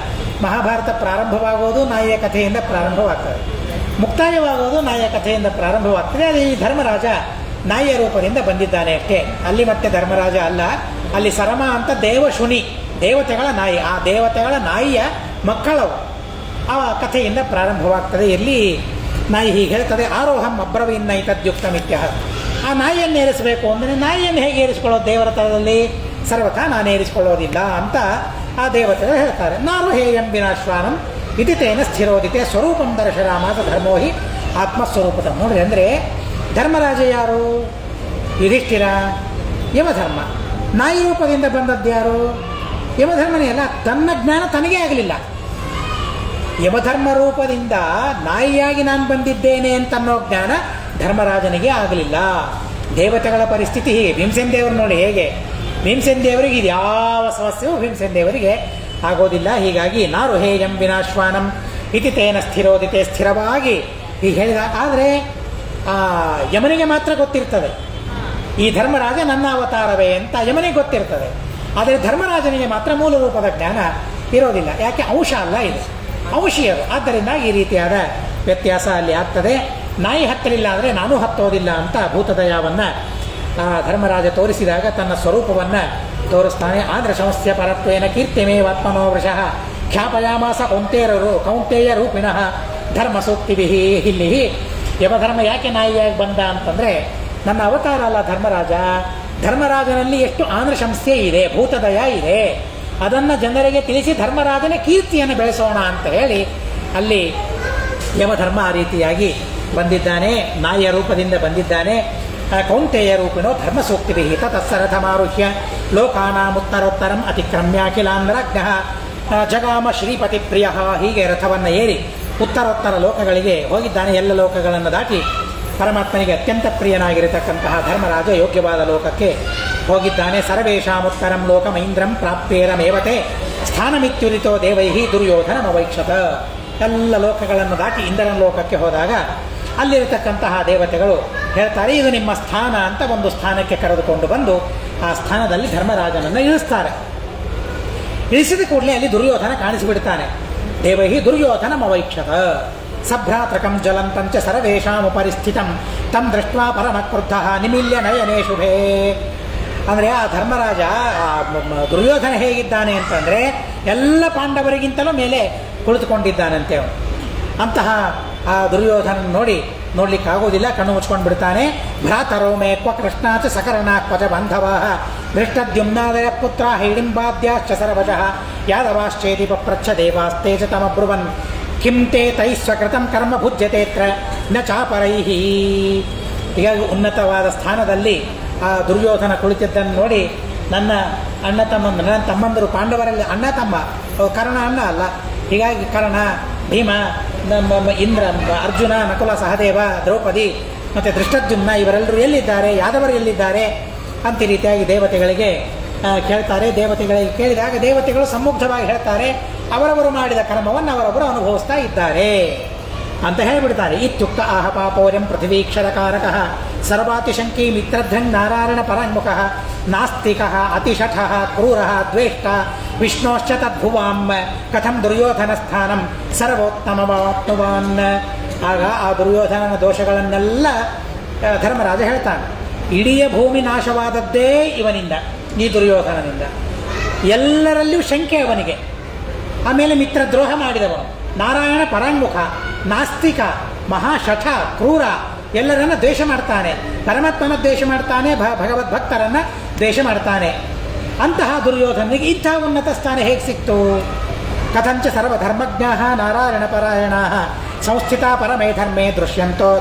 A: ಮಹಾಭಾರತ ಪ್ರಾರಂಭವಾಗೋದು ನಾಯಿಯ ಕಥೆಯಿಂದ ಪ್ರಾರಂಭವಾಗ್ತದೆ, ಮುಕ್ತಾಯವಾಗೋದು ನಾಯಿಯ ಕಥೆಯಿಂದ ಪ್ರಾರಂಭವಾಗ್ತದೆ. ಅದು ಈ ಧರ್ಮರಾಜ ನಾಯಿಯ ರೂಪದಿಂದ ಬಂದಿದ್ದಾನೆ ಅಷ್ಟೇ. ಅಲ್ಲಿ ಮತ್ತೆ ಧರ್ಮರಾಜ ಅಲ್ಲ, ಅಲ್ಲಿ ಸರಮ ಅಂತ ದೇವಶುನಿ, ದೇವತೆಗಳ ನಾಯಿ, ಆ ದೇವತೆಗಳ ನಾಯಿಯ ಮಕ್ಕಳವು ಆ ಕಥೆಯಿಂದ ಪ್ರಾರಂಭವಾಗ್ತದೆ. ಎಲ್ಲಿ ನಾಯಿ ಹೀಗೆ ಹೇಳ್ತದೆ, ಆರೋಹಂ ಅಬ್ರವೀನ್ನೈತದ್ಯುಕ್ತಮಿತ್ಯ. ಆ ನಾಯಿಯನ್ನು ಏರಿಸಬೇಕು ಅಂದರೆ ನಾಯಿಯನ್ನು ಹೇಗೆ ಏರಿಸಿಕೊಳ್ಳೋದು ದೇವರ ತರದಲ್ಲಿ? ಸರ್ವಥಾ ನಾನು ಏರಿಸಿಕೊಳ್ಳೋದಿಲ್ಲ ಅಂತ ಆ ದೇವತೆಗಳು ಹೇಳ್ತಾರೆ. ನಾನು ಹೇಯಂ ವಿನಾಶ್ವಾನಂ ಇತಿ ತೇನ ಸ್ಥಿರೋದಿತೆ ಸ್ವರೂಪಂ ದರ್ಶರಾಮಾತ ಧರ್ಮೋಹಿ ಆತ್ಮಸ್ವರೂಪತಂ. ನೋಡ್ರಿ, ಅಂದರೆ ಧರ್ಮರಾಜ ಯಾರು? ಯುಧಿಷ್ಠಿರ, ಯಮಧರ್ಮ. ನಾಯಿ ರೂಪದಿಂದ ಬಂದದ್ದು ಯಾರು? ಯಮಧರ್ಮನೇ ಅಲ್ಲ. ತನ್ನ ಜ್ಞಾನ ತನಗೇ ಆಗಲಿಲ್ಲ. ಯಮಧರ್ಮ ರೂಪದಿಂದ ನಾಯಿಯಾಗಿ ನಾನು ಬಂದಿದ್ದೇನೆ ಅಂತನ್ನೋ ಜ್ಞಾನ ಧರ್ಮರಾಜನಿಗೆ ಆಗಲಿಲ್ಲ. ದೇವತೆಗಳ ಪರಿಸ್ಥಿತಿ ಹೀಗೆ. ಭೀಮಸೇನ ದೇವರು ನೋಡಿ ಹೇಗೆ, ಭೀಮಸೇನ ದೇವರಿಗೆ ಇದು ಯಾವ ಸಮಸ್ಯೆಯೂ ಭೀಮಸೇನ ದೇವರಿಗೆ ಆಗೋದಿಲ್ಲ. ಹೀಗಾಗಿ ನಾರು ಹೇಯಂ ವಿನಾಶ್ವಾನಂ ಇತಿ ತೇನ ಸ್ಥಿರೋದಿತೆ, ಸ್ಥಿರವಾಗಿ ಹೀಗೆ ಹೇಳಿದ. ಆದರೆ ಆ ಯಮನಿಗೆ ಮಾತ್ರ ಗೊತ್ತಿರ್ತದೆ ಈ ಧರ್ಮರಾಜ ನನ್ನ ಅವತಾರವೇ ಅಂತ, ಯಮನಿಗೆ ಗೊತ್ತಿರ್ತದೆ. ಆದರೆ ಧರ್ಮರಾಜನಿಗೆ ಮಾತ್ರ ಮೂಲ ರೂಪದ ಜ್ಞಾನ ಇರೋದಿಲ್ಲ. ಯಾಕೆ? ಅಂಶ ಅಲ್ಲ, ಇದು ಅಂಶಿಯರು. ಆದ್ದರಿಂದ ಈ ರೀತಿಯಾದ ವ್ಯತ್ಯಾಸ ಅಲ್ಲಿ ಆಗ್ತದೆ. ನಾಯಿ ಹತ್ತಲಿಲ್ಲ ಅಂದರೆ ನಾನು ಹತ್ತೋದಿಲ್ಲ ಅಂತ ಭೂತದಯವನ್ನು ಧರ್ಮರಾಜ ತೋರಿಸಿದಾಗ ತನ್ನ ಸ್ವರೂಪವನ್ನು ತೋರಿಸ್ತಾನೆ. ಆದ್ರೆ ಸಂಸ್ಥೆ ಪರತ್ವೇನ ಕೀರ್ತಿಮೇವಾತ್ಮನೋ ವೃಷಃ ಖ್ಯಾಪಯಾಮಾಸ ಕೌಂತೆಯ ರೂಪಿಣಃ ಧರ್ಮ ಸೂಕ್ತಿಭಿಹಿ. ಇಲ್ಲಿ ಯಮಧರ್ಮ ಯಾಕೆ ನಾಯಿಯಾಗಿ ಬಂದ ಅಂತಂದರೆ, ನನ್ನ ಅವತಾರ ಅಲ್ಲ ಧರ್ಮರಾಜ. ಧರ್ಮರಾಜನಲ್ಲಿ ಎಷ್ಟು ಆಂಧ್ರಶಂಸ್ಥೆ ಇದೆ, ಭೂತದಯ ಇದೆ, ಅದನ್ನು ಜನರಿಗೆ ತಿಳಿಸಿ ಧರ್ಮರಾಜನ ಕೀರ್ತಿಯನ್ನು ಬೆಳೆಸೋಣ ಅಂತ ಹೇಳಿ ಅಲ್ಲಿ ಯಮಧರ್ಮ ಆ ರೀತಿಯಾಗಿ ಬಂದಿದ್ದಾನೆ, ನಾಯಿಯ ರೂಪದಿಂದ ಬಂದಿದ್ದಾನೆ. ಕೌಂತೆಯ ರೂಪಿಣೋ ಧರ್ಮ ಸೂಕ್ತಿಭಿಹಿ ತತ್ಸರಥಮಾರುಹ್ಯ ಲೋಕಾನಾಮುತ್ತರೋತ್ತರಂ ಅತಿಕ್ರಮ್ಯಾಖಿಲಾಂಧ್ರಜ್ಞ ಜಗಾಮ ಶ್ರೀಪತಿ ಪ್ರಿಯ. ಹೀಗೆ ರಥವನ್ನು ಏರಿ ಉತ್ತರೋತ್ತರ ಲೋಕಗಳಿಗೆ ಹೋಗಿದ್ದಾನೆ. ಎಲ್ಲ ಲೋಕಗಳನ್ನು ದಾಟಿ ಪರಮಾತ್ಮನಿಗೆ ಅತ್ಯಂತ ಪ್ರಿಯನಾಗಿರತಕ್ಕಂತಹ ಧರ್ಮರಾಜ ಯೋಗ್ಯವಾದ ಲೋಕಕ್ಕೆ ಹೋಗಿದ್ದಾನೆ. ಸರ್ವೇಷಾಮುತ್ತರಂ ಲೋಕಮೈಂದ್ರಂ ಪ್ರಾಪ್ಯೇರಮೇವತೆ ಸ್ಥಾನಮಿತ್ಯುರಿತೋ ದೇವೈಹಿ ದುರ್ಯೋಧನಮವೈಕ್ಷತ. ಎಲ್ಲ ಲೋಕಗಳನ್ನು ದಾಟಿ ಇಂದ್ರನ ಲೋಕಕ್ಕೆ ಹೋದಾಗ ಅಲ್ಲಿರತಕ್ಕಂತಹ ದೇವತೆಗಳು ಹೇಳ್ತಾರೆ, ಇದು ನಿಮ್ಮ ಸ್ಥಾನ ಅಂತ ಒಂದು ಸ್ಥಾನಕ್ಕೆ ಕರೆದುಕೊಂಡು ಬಂದು ಆ ಸ್ಥಾನದಲ್ಲಿ ಧರ್ಮರಾಜನನ್ನು ಇಳಿಸ್ತಾರೆ. ಇಳಿಸಿದ ಕೂಡಲೇ ಅಲ್ಲಿ ದುರ್ಯೋಧನ ಕಾಣಿಸಿಬಿಡ್ತಾನೆ. ದೇವೈಹಿ ದುರ್ಯೋಧನಮವೈಕ್ಷತ ಸಭ್ರಾತ್ರಕಂ ಜ್ವಲಂತಂಚ ಸರ್ವೇಷಾಮುಪರಿಸ್ಥಿತಂ ತಂ ದೃಷ್ಟ್ವಾ ಪರಮಕ್ರುದ್ಧಃ ನಿಮಿಲ್ಯ ನಯನೇ ಶುಭೇ. ಅಂದರೆ ಆ ಧರ್ಮರಾಜ ದುರ್ಯೋಧನ ಹೇಗಿದ್ದಾನೆ ಅಂತಂದರೆ ಎಲ್ಲ ಪಾಂಡವರಿಗಿಂತಲೂ ಮೇಲೆ ಕುಳಿತುಕೊಂಡಿದ್ದಾನಂತೆ ಅವನು. ಅಂತಹ ಆ ದುರ್ಯೋಧನ ನೋಡ್ಲಿಕ್ಕಾಗೋದಿಲ್ಲ, ಕಣ್ಣು ಮುಚ್ಕೊಂಡು ಬಿಡ್ತಾನೆ. ಭ್ರಾತರೋ ಮೇ ಕ್ವ ಕೃಷ್ಣಾಚ ಸಕರ್ಣ ಕ್ವಚ ಬಾಂಧವಾ ದೃಷ್ಟದ್ಯುಮ್ನಾದಯ ಪುತ್ರ ಹೈಡಿಂಬಾದ್ಯಾಶ್ಚ ಸರ್ವಜಃ ಯಾದವಾಶ್ಚೇತಿ ಪಪ್ರಚ್ಛ ದೇವಾಸ್ತೆ ಚ ತಮಬ್ರುವನ್ ಕಿಂ ತೇ ತೈಸ್ವಕೃತಂ ಕರ್ಮ ಭುಜ್ಯತೇತ್ರ ನ ಚಾಪರೈಹಿ. ಹೀಗಾಗಿ ಉನ್ನತವಾದ ಸ್ಥಾನದಲ್ಲಿ ಆ ದುರ್ಯೋಧನ ಕುಳಿತಿದ್ದನ್ನು ನೋಡಿ ನನ್ನ ತಮ್ಮಂದರು ಪಾಂಡವರಲ್ಲಿ ಅಣ್ಣ ತಮ್ಮ, ಕರ್ಣ ಅಣ್ಣ ಅಲ್ಲ. ಹೀಗಾಗಿ ಕರ್ಣ, ಭೀಮ, ಇಂದ್ರ, ಅರ್ಜುನ, ನಕುಲ, ಸಹದೇವ, ದ್ರೌಪದಿ ಮತ್ತು ದೃಷ್ಟದ್ಯುಮ್ನ ಇವರೆಲ್ಲರೂ ಎಲ್ಲಿದ್ದಾರೆ, ಯಾದವರು ಎಲ್ಲಿದ್ದಾರೆ ಅಂತ ಈ ರೀತಿಯಾಗಿ ದೇವತೆಗಳಿಗೆ ಕೇಳ್ತಾರೆ. ದೇವತೆಗಳಿಗೆ ಕೇಳಿದಾಗ ದೇವತೆಗಳು ಸಮ್ಮುಗ್ಧವಾಗಿ ಹೇಳ್ತಾರೆ, ಅವರವರು ಮಾಡಿದ ಕರ್ಮವನ್ನು ಅವರವರು ಅನುಭವಿಸ್ತಾ ಇದ್ದಾರೆ ಅಂತ ಹೇಳಿಬಿಡ್ತಾರೆ. ಇತ್ಯುಕ್ತ ಆಹ ಪಾಪೋರ್ಯಂ ಪೃಥಿವೀಕ್ಷರಕಾರಕಃ ಸರ್ವಾತಿಶಂಕಿ ಮಿತ್ರಧ್ರಂಗ್ ನಾರಾಯಣ ಪರಾಂಗುಖಃ ನಾಸ್ತಿಕಃ ಅತಿಶಠಃ ಕ್ರೂರಃ ದ್ವೇಷ್ಟ ವಿಷ್ಣೋಶ್ಚ ತದ್ಭುವಾಂ ಕಥಂ ದುರ್ಯೋಧನ ಸ್ಥಾನಂ ಸರ್ವೋತ್ತಮವಾಪ್ನುವಾನ್. ಆಗ ಆ ದುರ್ಯೋಧನನ ದೋಷಗಳನ್ನೆಲ್ಲ ಧರ್ಮರಾಜ ಹೇಳ್ತಾನೆ. ಇಡೀ ಭೂಮಿ ನಾಶವಾದದ್ದೇ ಇವನಿಂದ, ಈ ದುರ್ಯೋಧನನಿಂದ. ಎಲ್ಲರಲ್ಲಿಯೂ ಶಂಕೆ ಅವನಿಗೆ. ಆಮೇಲೆ ಮಿತ್ರದ್ರೋಹ ಮಾಡಿದವನು, ನಾರಾಯಣ ಪರಾಂಗುಖ, ನಾಸ್ತಿಕ, ಮಹಾಶಠ, ಕ್ರೂರ, ಎಲ್ಲರನ್ನ ದ್ವೇಷ ಮಾಡ್ತಾನೆ, ಪರಮಾತ್ಮನ ದ್ವೇಷ ಮಾಡ್ತಾನೆ, ಭಗವದ್ಭಕ್ತರನ್ನ ದ್ವೇಷ ಮಾಡ್ತಾನೆ. ಅಂತಹ ದುರ್ಯೋಧನಿಗೆ ಇಂಥ ಉನ್ನತ ಸ್ಥಾನ ಹೇಗೆ ಸಿಕ್ತು? ಕಥಂಚ ಸರ್ವಧರ್ಮಜ್ಞ ನಾರಾಯಣ ಪರಾಯಣ ಸಂಸ್ಥಿತ ಪರಮೇ ಧರ್ಮೇ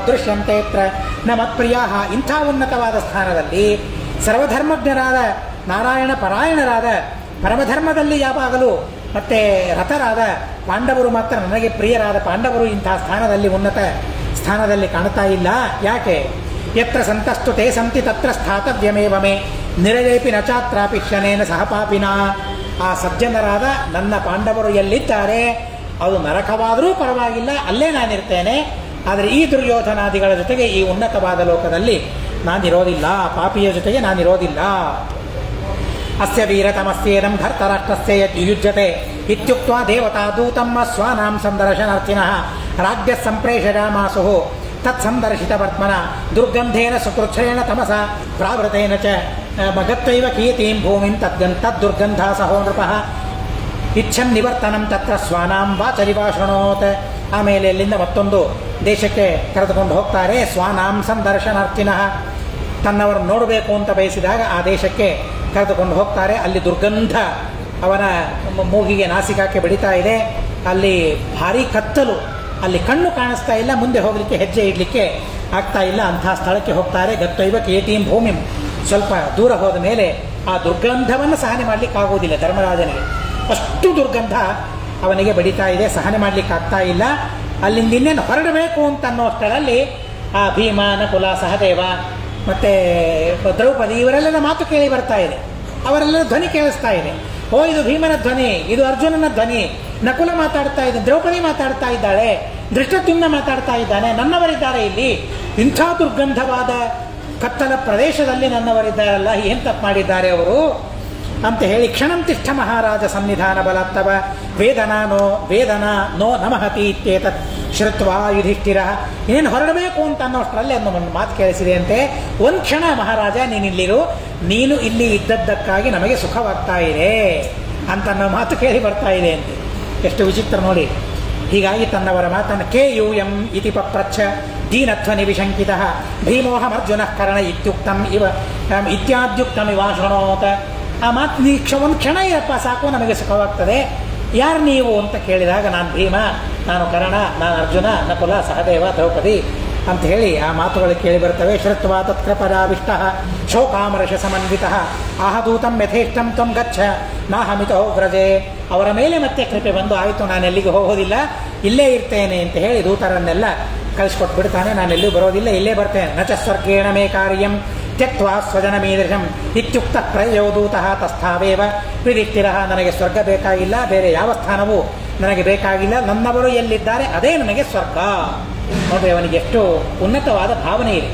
A: ದೃಶ್ಯಂತೇತ್ರ ನ ಮತ್ಪ್ರಿಯ. ಇಂಥ ಉನ್ನತವಾದ ಸ್ಥಾನದಲ್ಲಿ ಸರ್ವಧರ್ಮಜ್ಞರಾದ ನಾರಾಯಣ ಪರಾಯಣರಾದ ಪರಮಧರ್ಮದಲ್ಲಿ ಯಾವಾಗಲೂ ಮತ್ತೆ ರಥರಾದ ಪಾಂಡವರು ಮಾತ್ರ ನನಗೆ ಪ್ರಿಯರಾದ ಪಾಂಡವರು ಇಂತಹ ಸ್ಥಾನದಲ್ಲಿ ಉನ್ನತ ಸ್ಥಾನದಲ್ಲಿ ಕಾಣ್ತಾ ಇಲ್ಲ. ಯಾಕೆ? ಯತ್ರ ಸಂತಸ್ತು ತೇ ಸಂತಿ ತತ್ರ ಸ್ಥಾತವ್ಯಮೇವ ಮೇ ನಿರಲೇಪಿ ನಚಾತ್ರಾಪಿ ಶನೇನ ಸಹಪಾಪಿನ. ಆ ಸಜ್ಜನರಾದ ನನ್ನ ಪಾಂಡವರು ಎಲ್ಲಿದ್ದಾರೆ ಅದು ನರಕವಾದರೂ ಪರವಾಗಿಲ್ಲ, ಅಲ್ಲೇ ನಾನಿರ್ತೇನೆ. ಆದರೆ ಈ ದುರ್ಯೋಧನಾದಿಗಳ ಜೊತೆಗೆ ಈ ಉನ್ನತವಾದ ಲೋಕದಲ್ಲಿ ನಾನಿರೋದಿಲ್ಲ, ಪಾಪಿಯ ಜೊತೆಗೆ ನಾನಿರೋದಿಲ್ಲ. ಅಸ್ಯ ವೀರತಮಸ್ಯೇದಂ ಧರ್ತರಾಷ್ಟ್ರಸ್ಯ ಯುಜ್ಯತೆ ಇತ್ಯುಕ್ತ್ವಾ ದೇವತಾ ದೂತಮ್ಮ ಸ್ವಾನಾಂ ಸಂದರ್ಶನಾರ್ಥಿನಃ ರಾಜ್ಯ ಸಂಪ್ರೇಷಯಾಮಾಸುಃ ತತ್ಸಂದರ್ಶಿತವರ್ತ್ಮನ ದುರ್ಗಂಧೇನ ಸುಕೃಚ್ಛ್ರೇಣ ತಮಸ ಪ್ರಾವೃತೇನ ಚ ಗತ್ವೈವ ಕೀರ್ತಿಂ ಭೂಮಿಂ ತದ್ದುರ್ಗಂಧ ಸಹೋ ನೃಪಃ ಇಚ್ಛನ್ ನಿವರ್ತನಂ ತತ್ರ ಸ್ವಾನಾಂ ವಾಚರಿವಾ ಶೃಣೋತ್. ಆಮೇಲೆ ಅಲ್ಲಿಂದ ಮತ್ತೊಂದು ದೇಶಕ್ಕೆ ಕರೆದುಕೊಂಡು ಹೋಗ್ತಾರೆ. ಸ್ವಾನಾಂ ಸಂದರ್ಶನಾರ್ಥಿನಃ, ತನ್ನವರನ್ನು ನೋಡಬೇಕು ಅಂತ ಬಯಸಿದಾಗ ಆ ದೇಶಕ್ಕೆ ಕರೆದುಕೊಂಡು ಹೋಗ್ತಾರೆ. ಅಲ್ಲಿ ದುರ್ಗಂಧ ಅವನ ಮೂಗಿಗೆ ನಾಸಿಕಾಕ್ಕೆ ಬಡಿತಾ ಇದೆ. ಅಲ್ಲಿ ಭಾರಿ ಕತ್ತಲು, ಅಲ್ಲಿ ಕಣ್ಣು ಕಾಣಿಸ್ತಾ ಇಲ್ಲ, ಮುಂದೆ ಹೋಗಲಿಕ್ಕೆ ಹೆಜ್ಜೆ ಇಡಲಿಕ್ಕೆ ಆಗ್ತಾ ಇಲ್ಲ. ಅಂಥ ಸ್ಥಳಕ್ಕೆ ಹೋಗ್ತಾರೆ. ಗತ್ವೈವ ಕೇತೀಂ ಭೂಮಿಂ, ಸ್ವಲ್ಪ ದೂರ ಹೋದ ಮೇಲೆ ಆ ದುರ್ಗಂಧವನ್ನು ಸಹನೆ ಮಾಡಲಿಕ್ಕೆ ಆಗುವುದಿಲ್ಲ ಧರ್ಮರಾಜನಿಗೆ. ಅಷ್ಟು ದುರ್ಗಂಧ ಅವನಿಗೆ ಬಡಿತಾ ಇದೆ, ಸಹನೆ ಮಾಡಲಿಕ್ಕೆ ಆಗ್ತಾ ಇಲ್ಲ. ಅಲ್ಲಿಂದ ಇನ್ನೇನು ಹೊರಡಬೇಕು ಅಂತ ಅನ್ನೋಷ್ಟರಲ್ಲಿ ಆ ಭೀಮ, ನಕುಲ, ಸಹದೇವ ಮತ್ತು ದ್ರೌಪದಿ ಇವರೆಲ್ಲರ ಮಾತು ಕೇಳಿ ಬರ್ತಾ ಇದೆ. ಅವರೆಲ್ಲರ ಧ್ವನಿ ಕೇಳಿಸ್ತಾ ಇದೆ. ಓ, ಇದು ಭೀಮನ ಧ್ವನಿ, ಇದು ಅರ್ಜುನನ ಧ್ವನಿ. ನಕುಲ ಮಾತಾಡ್ತಾ ಇದ್ದಾನೆ, ದ್ರೌಪದಿ ಮಾತಾಡ್ತಾ ಇದ್ದಾಳೆ, ಧೃಷ್ಟದ್ಯುಮ್ನ ಮಾತಾಡ್ತಾ ಇದ್ದಾನೆ, ನನ್ನವರಿದ್ದಾರೆ ಇಲ್ಲಿ. ಇಂಥ ದುರ್ಗಂಧವಾದ ಕತ್ತಲ ಪ್ರದೇಶದಲ್ಲಿ ನನ್ನವರಿದ್ದಾರಲ್ಲ, ಏನು ತಪ್ಪು ಮಾಡಿದ್ದಾರೆ ಅವರು ಅಂತ ಹೇಳಿ ಕ್ಷಣಂ ತಿಷ್ಠ ಮಹಾರಾಜ ಸನ್ನಿಧಾನ ಬಲತ್ತವ ವೇದನಾ ನೋ ನಮಹತಿ ಇತ್ಯೇತತ್ ಶ್ರುತ್ವಾ ಯುಧಿಷ್ಠಿರ. ಇನ್ನೇನು ಹೊರಡಬೇಕು ಅಂತ ಅನ್ನೋಷ್ಟರಲ್ಲಿ ಒಂದು ಮಾತು ಕೇಳಿಸಿದೆ ಅಂತೆ. ಒಂದು ಕ್ಷಣ ಮಹಾರಾಜ ನೀನಿಲ್ಲಿರು, ನೀನು ಇಲ್ಲಿ ಇದ್ದದ್ದಕ್ಕಾಗಿ ನಮಗೆ ಸುಖವಾಗ್ತಾ ಇದೆ ಅಂತ ಅನ್ನೋ ಮಾತು ಕೇಳಿ ಬರ್ತಾ ಇದೆ ಅಂತೆ. ಎಷ್ಟು ವಿಚಿತ್ರ ನೋಡಿ. ಹೀಗಾಗಿ ತನ್ನವರ ಮಾತನ್ನು ಕೇಯೂಯಂ ಇತಿ ಪಪ್ರಚ್ಛ ದೀನತ್ವನಿ ವಿಶಂಕಿತ ಭೀಮೋಹಮರ್ಜುನ ಕರ್ಣ ಇತ್ಯಾದ್ಯುಕ್ತಮಿವಾ ಶೃಣೋತ. ಆ ಮಾತು ಒಂದು ಕ್ಷಣ ಇರಪ್ಪ ಸಾಕು, ನಮಗೆ ಸುಖವಾಗ್ತದೆ. ಯಾರು ನೀವು ಅಂತ ಕೇಳಿದಾಗ ನಾನು ಭೀಮ, ನಾನು ಕರ್ಣ, ನಾನು ಅರ್ಜುನ, ನಕುಲ, ಸಹದೇವ, ದ್ರೌಪದಿ ಅಂತ ಹೇಳಿ ಆ ಮಾತುಗಳು ಕೇಳಿ ಬರ್ತವೆ. ಶ್ರುತ್ವಾ ತತ್ಕೃಪರಾವಿಷ್ಟ ಶೋಕಾಮರಶ ಸಮನ್ವಿತ ಆಹದೂತಂ ಯಥೇಷ್ಟಂ ತ್ವಂ ಗಚ್ಚ ನಾಹಮಿತೋ ವ್ರಜೆ. ಅವರ ಮೇಲೆ ಮತ್ತೆ ಕೃಪೆ ಬಂದು, ಆಯಿತು ನಾನು ಎಲ್ಲಿಗೆ ಹೋಗೋದಿಲ್ಲ, ಇಲ್ಲೇ ಇರ್ತೇನೆ ಅಂತ ಹೇಳಿ ದೂತರನ್ನೆಲ್ಲ ಕಳಿಸ್ಕೊಟ್ಟು ಬಿಡ್ತಾನೆ. ನಾನು ಎಲ್ಲಿಯೂ ಬರೋದಿಲ್ಲ, ಇಲ್ಲೇ ಬರ್ತೇನೆ. ನಚ ಸ್ವರ್ಗೇಣ ಮೇ ಕಾರ್ಯಂ ತ್ಯಕ್ತ್ವಾ ಸ್ವಜನಮೀದೃಶಂ ಇತ್ಯುಕ್ತ ಪ್ರಯೋದೂತಃ ತಸ್ಥಾವೇವ ವಿದಿಷ್ಟಿರ. ನನಗೆ ಸ್ವರ್ಗ ಬೇಕಾಗಿಲ್ಲ, ಬೇರೆ ಯಾವ ಸ್ಥಾನವೂ ನನಗೆ ಬೇಕಾಗಿಲ್ಲ, ನನ್ನವರು ಎಲ್ಲಿದ್ದಾರೆ ಅದೇ ನನಗೆ ಸ್ವರ್ಗ. ನೋಡ್ರಿ, ಅವನಿಗೆ ಎಷ್ಟು ಉನ್ನತವಾದ ಭಾವನೆ ಇದೆ.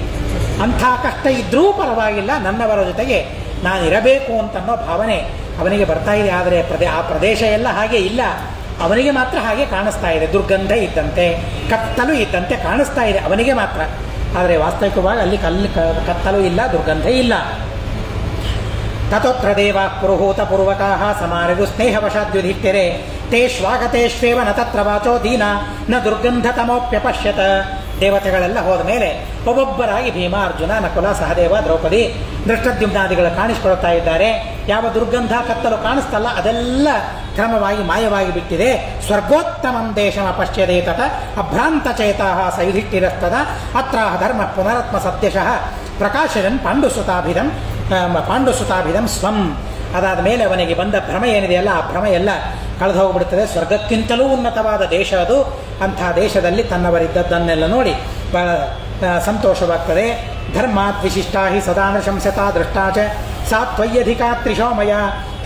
A: ಅಂಥ ಕಷ್ಟ ಇದ್ರೂ ಪರವಾಗಿಲ್ಲ, ನನ್ನವರ ಜೊತೆಗೆ ನಾನಿರಬೇಕು ಅಂತನ್ನೋ ಭಾವನೆ ಅವನಿಗೆ ಬರ್ತಾ ಇದೆ. ಆದರೆ ಆ ಪ್ರದೇಶ ಎಲ್ಲ ಹಾಗೆ ಇಲ್ಲ, ಅವನಿಗೆ ಮಾತ್ರ ಹಾಗೆ ಕಾಣಿಸ್ತಾ ಇದೆ. ದುರ್ಗಂಧ ಇದ್ದಂತೆ, ಕತ್ತಲು ಇದ್ದಂತೆ ಕಾಣಿಸ್ತಾ ಇದೆ ಅವನಿಗೆ ಮಾತ್ರ. ಆದರೆ ವಾಸ್ತವಿಕವಾಗಿ ಅಲ್ಲಿ ಕತ್ತಲು ಇಲ್ಲ, ದುರ್ಗಂಧ ಇಲ್ಲ. ತತೋತ್ರ ದೇವಾ ಪುರುಹೂತ ಪೂರ್ವಕಾಃ ಸಮಾರರು ಸ್ನೇಹವಶಾದ್ಯುಧಿಷ್ಠಿರೆ ತೇ ಶ್ವಾಗತೇಶ್ವೇವ ನ ತತ್ರ ವಾಚೋ ದೀನ ನ ದುರ್ಗಂಧತಮೋಪ್ಯಪಶ್ಯತ. ದೇವತೆಗಳೆಲ್ಲ ಹೋದ ಮೇಲೆ ಒಬ್ಬೊಬ್ಬರಾಗಿ ಭೀಮ, ಅರ್ಜುನ, ನಕುಲ, ಸಹದೇವ, ದ್ರೌಪದಿ, ಧೃಷ್ಟದ್ಯುಮ್ನಾದಿಗಳು ಕಾಣಿಸಿಕೊಳ್ತಾ ಇದ್ದಾರೆ. ಯಾವ ದುರ್ಗಂಧ ಕತ್ತಲು ಕಾಣಿಸ್ತಲ್ಲ ಅದೆಲ್ಲ ಕ್ರಮವಾಗಿ ಮಾಯವಾಗಿ ಬಿಟ್ಟಿದೆ. ಸ್ವರ್ಗೋತ್ತಮಂ ದೇಶಮ ಪಶ್ಯದೇತತ ಅಭ್ರಾಂತಚೇತಾ ಸ ಯುಧಿಷ್ಠಿರಸ್ತದ ಅತ್ರಾಹ ಧರ್ಮ ಪುನರತ್ಮ ಸತ್ಯಶಃ ಪ್ರಕಾಶನ್ ಪಾಂಡುಸುತಾಭಿಧಂ ಸ್ವಂ. ಅದಾದ ಮೇಲೆ ಅವನಿಗೆ ಬಂದ ಭ್ರಮ ಏನಿದೆಯಲ್ಲ, ಆ ಭ್ರಮ ಎಲ್ಲ ಕಳೆದು ಹೋಗ್ಬಿಡ್ತದೆ. ಸ್ವರ್ಗಕ್ಕಿಂತಲೂ ಉನ್ನತವಾದ ದೇಶ ಅದು. ಅಂಥ ದೇಶದಲ್ಲಿ ತನ್ನವರಿದ್ದದ್ದನ್ನೆಲ್ಲ ನೋಡಿ ಬಹಳ ಸಂತೋಷವಾಗ್ತದೆ. ಧರ್ಮಾತ್ ವಿಶಿಷ್ಟಾ ಹಿ ಸದಾ ನಶಂಸತಾ ದೃಷ್ಟಾ ಚ ಸಾ ತ್ವಯ್ಯಧಿಕಾ ತ್ರಿಶೋಮಯ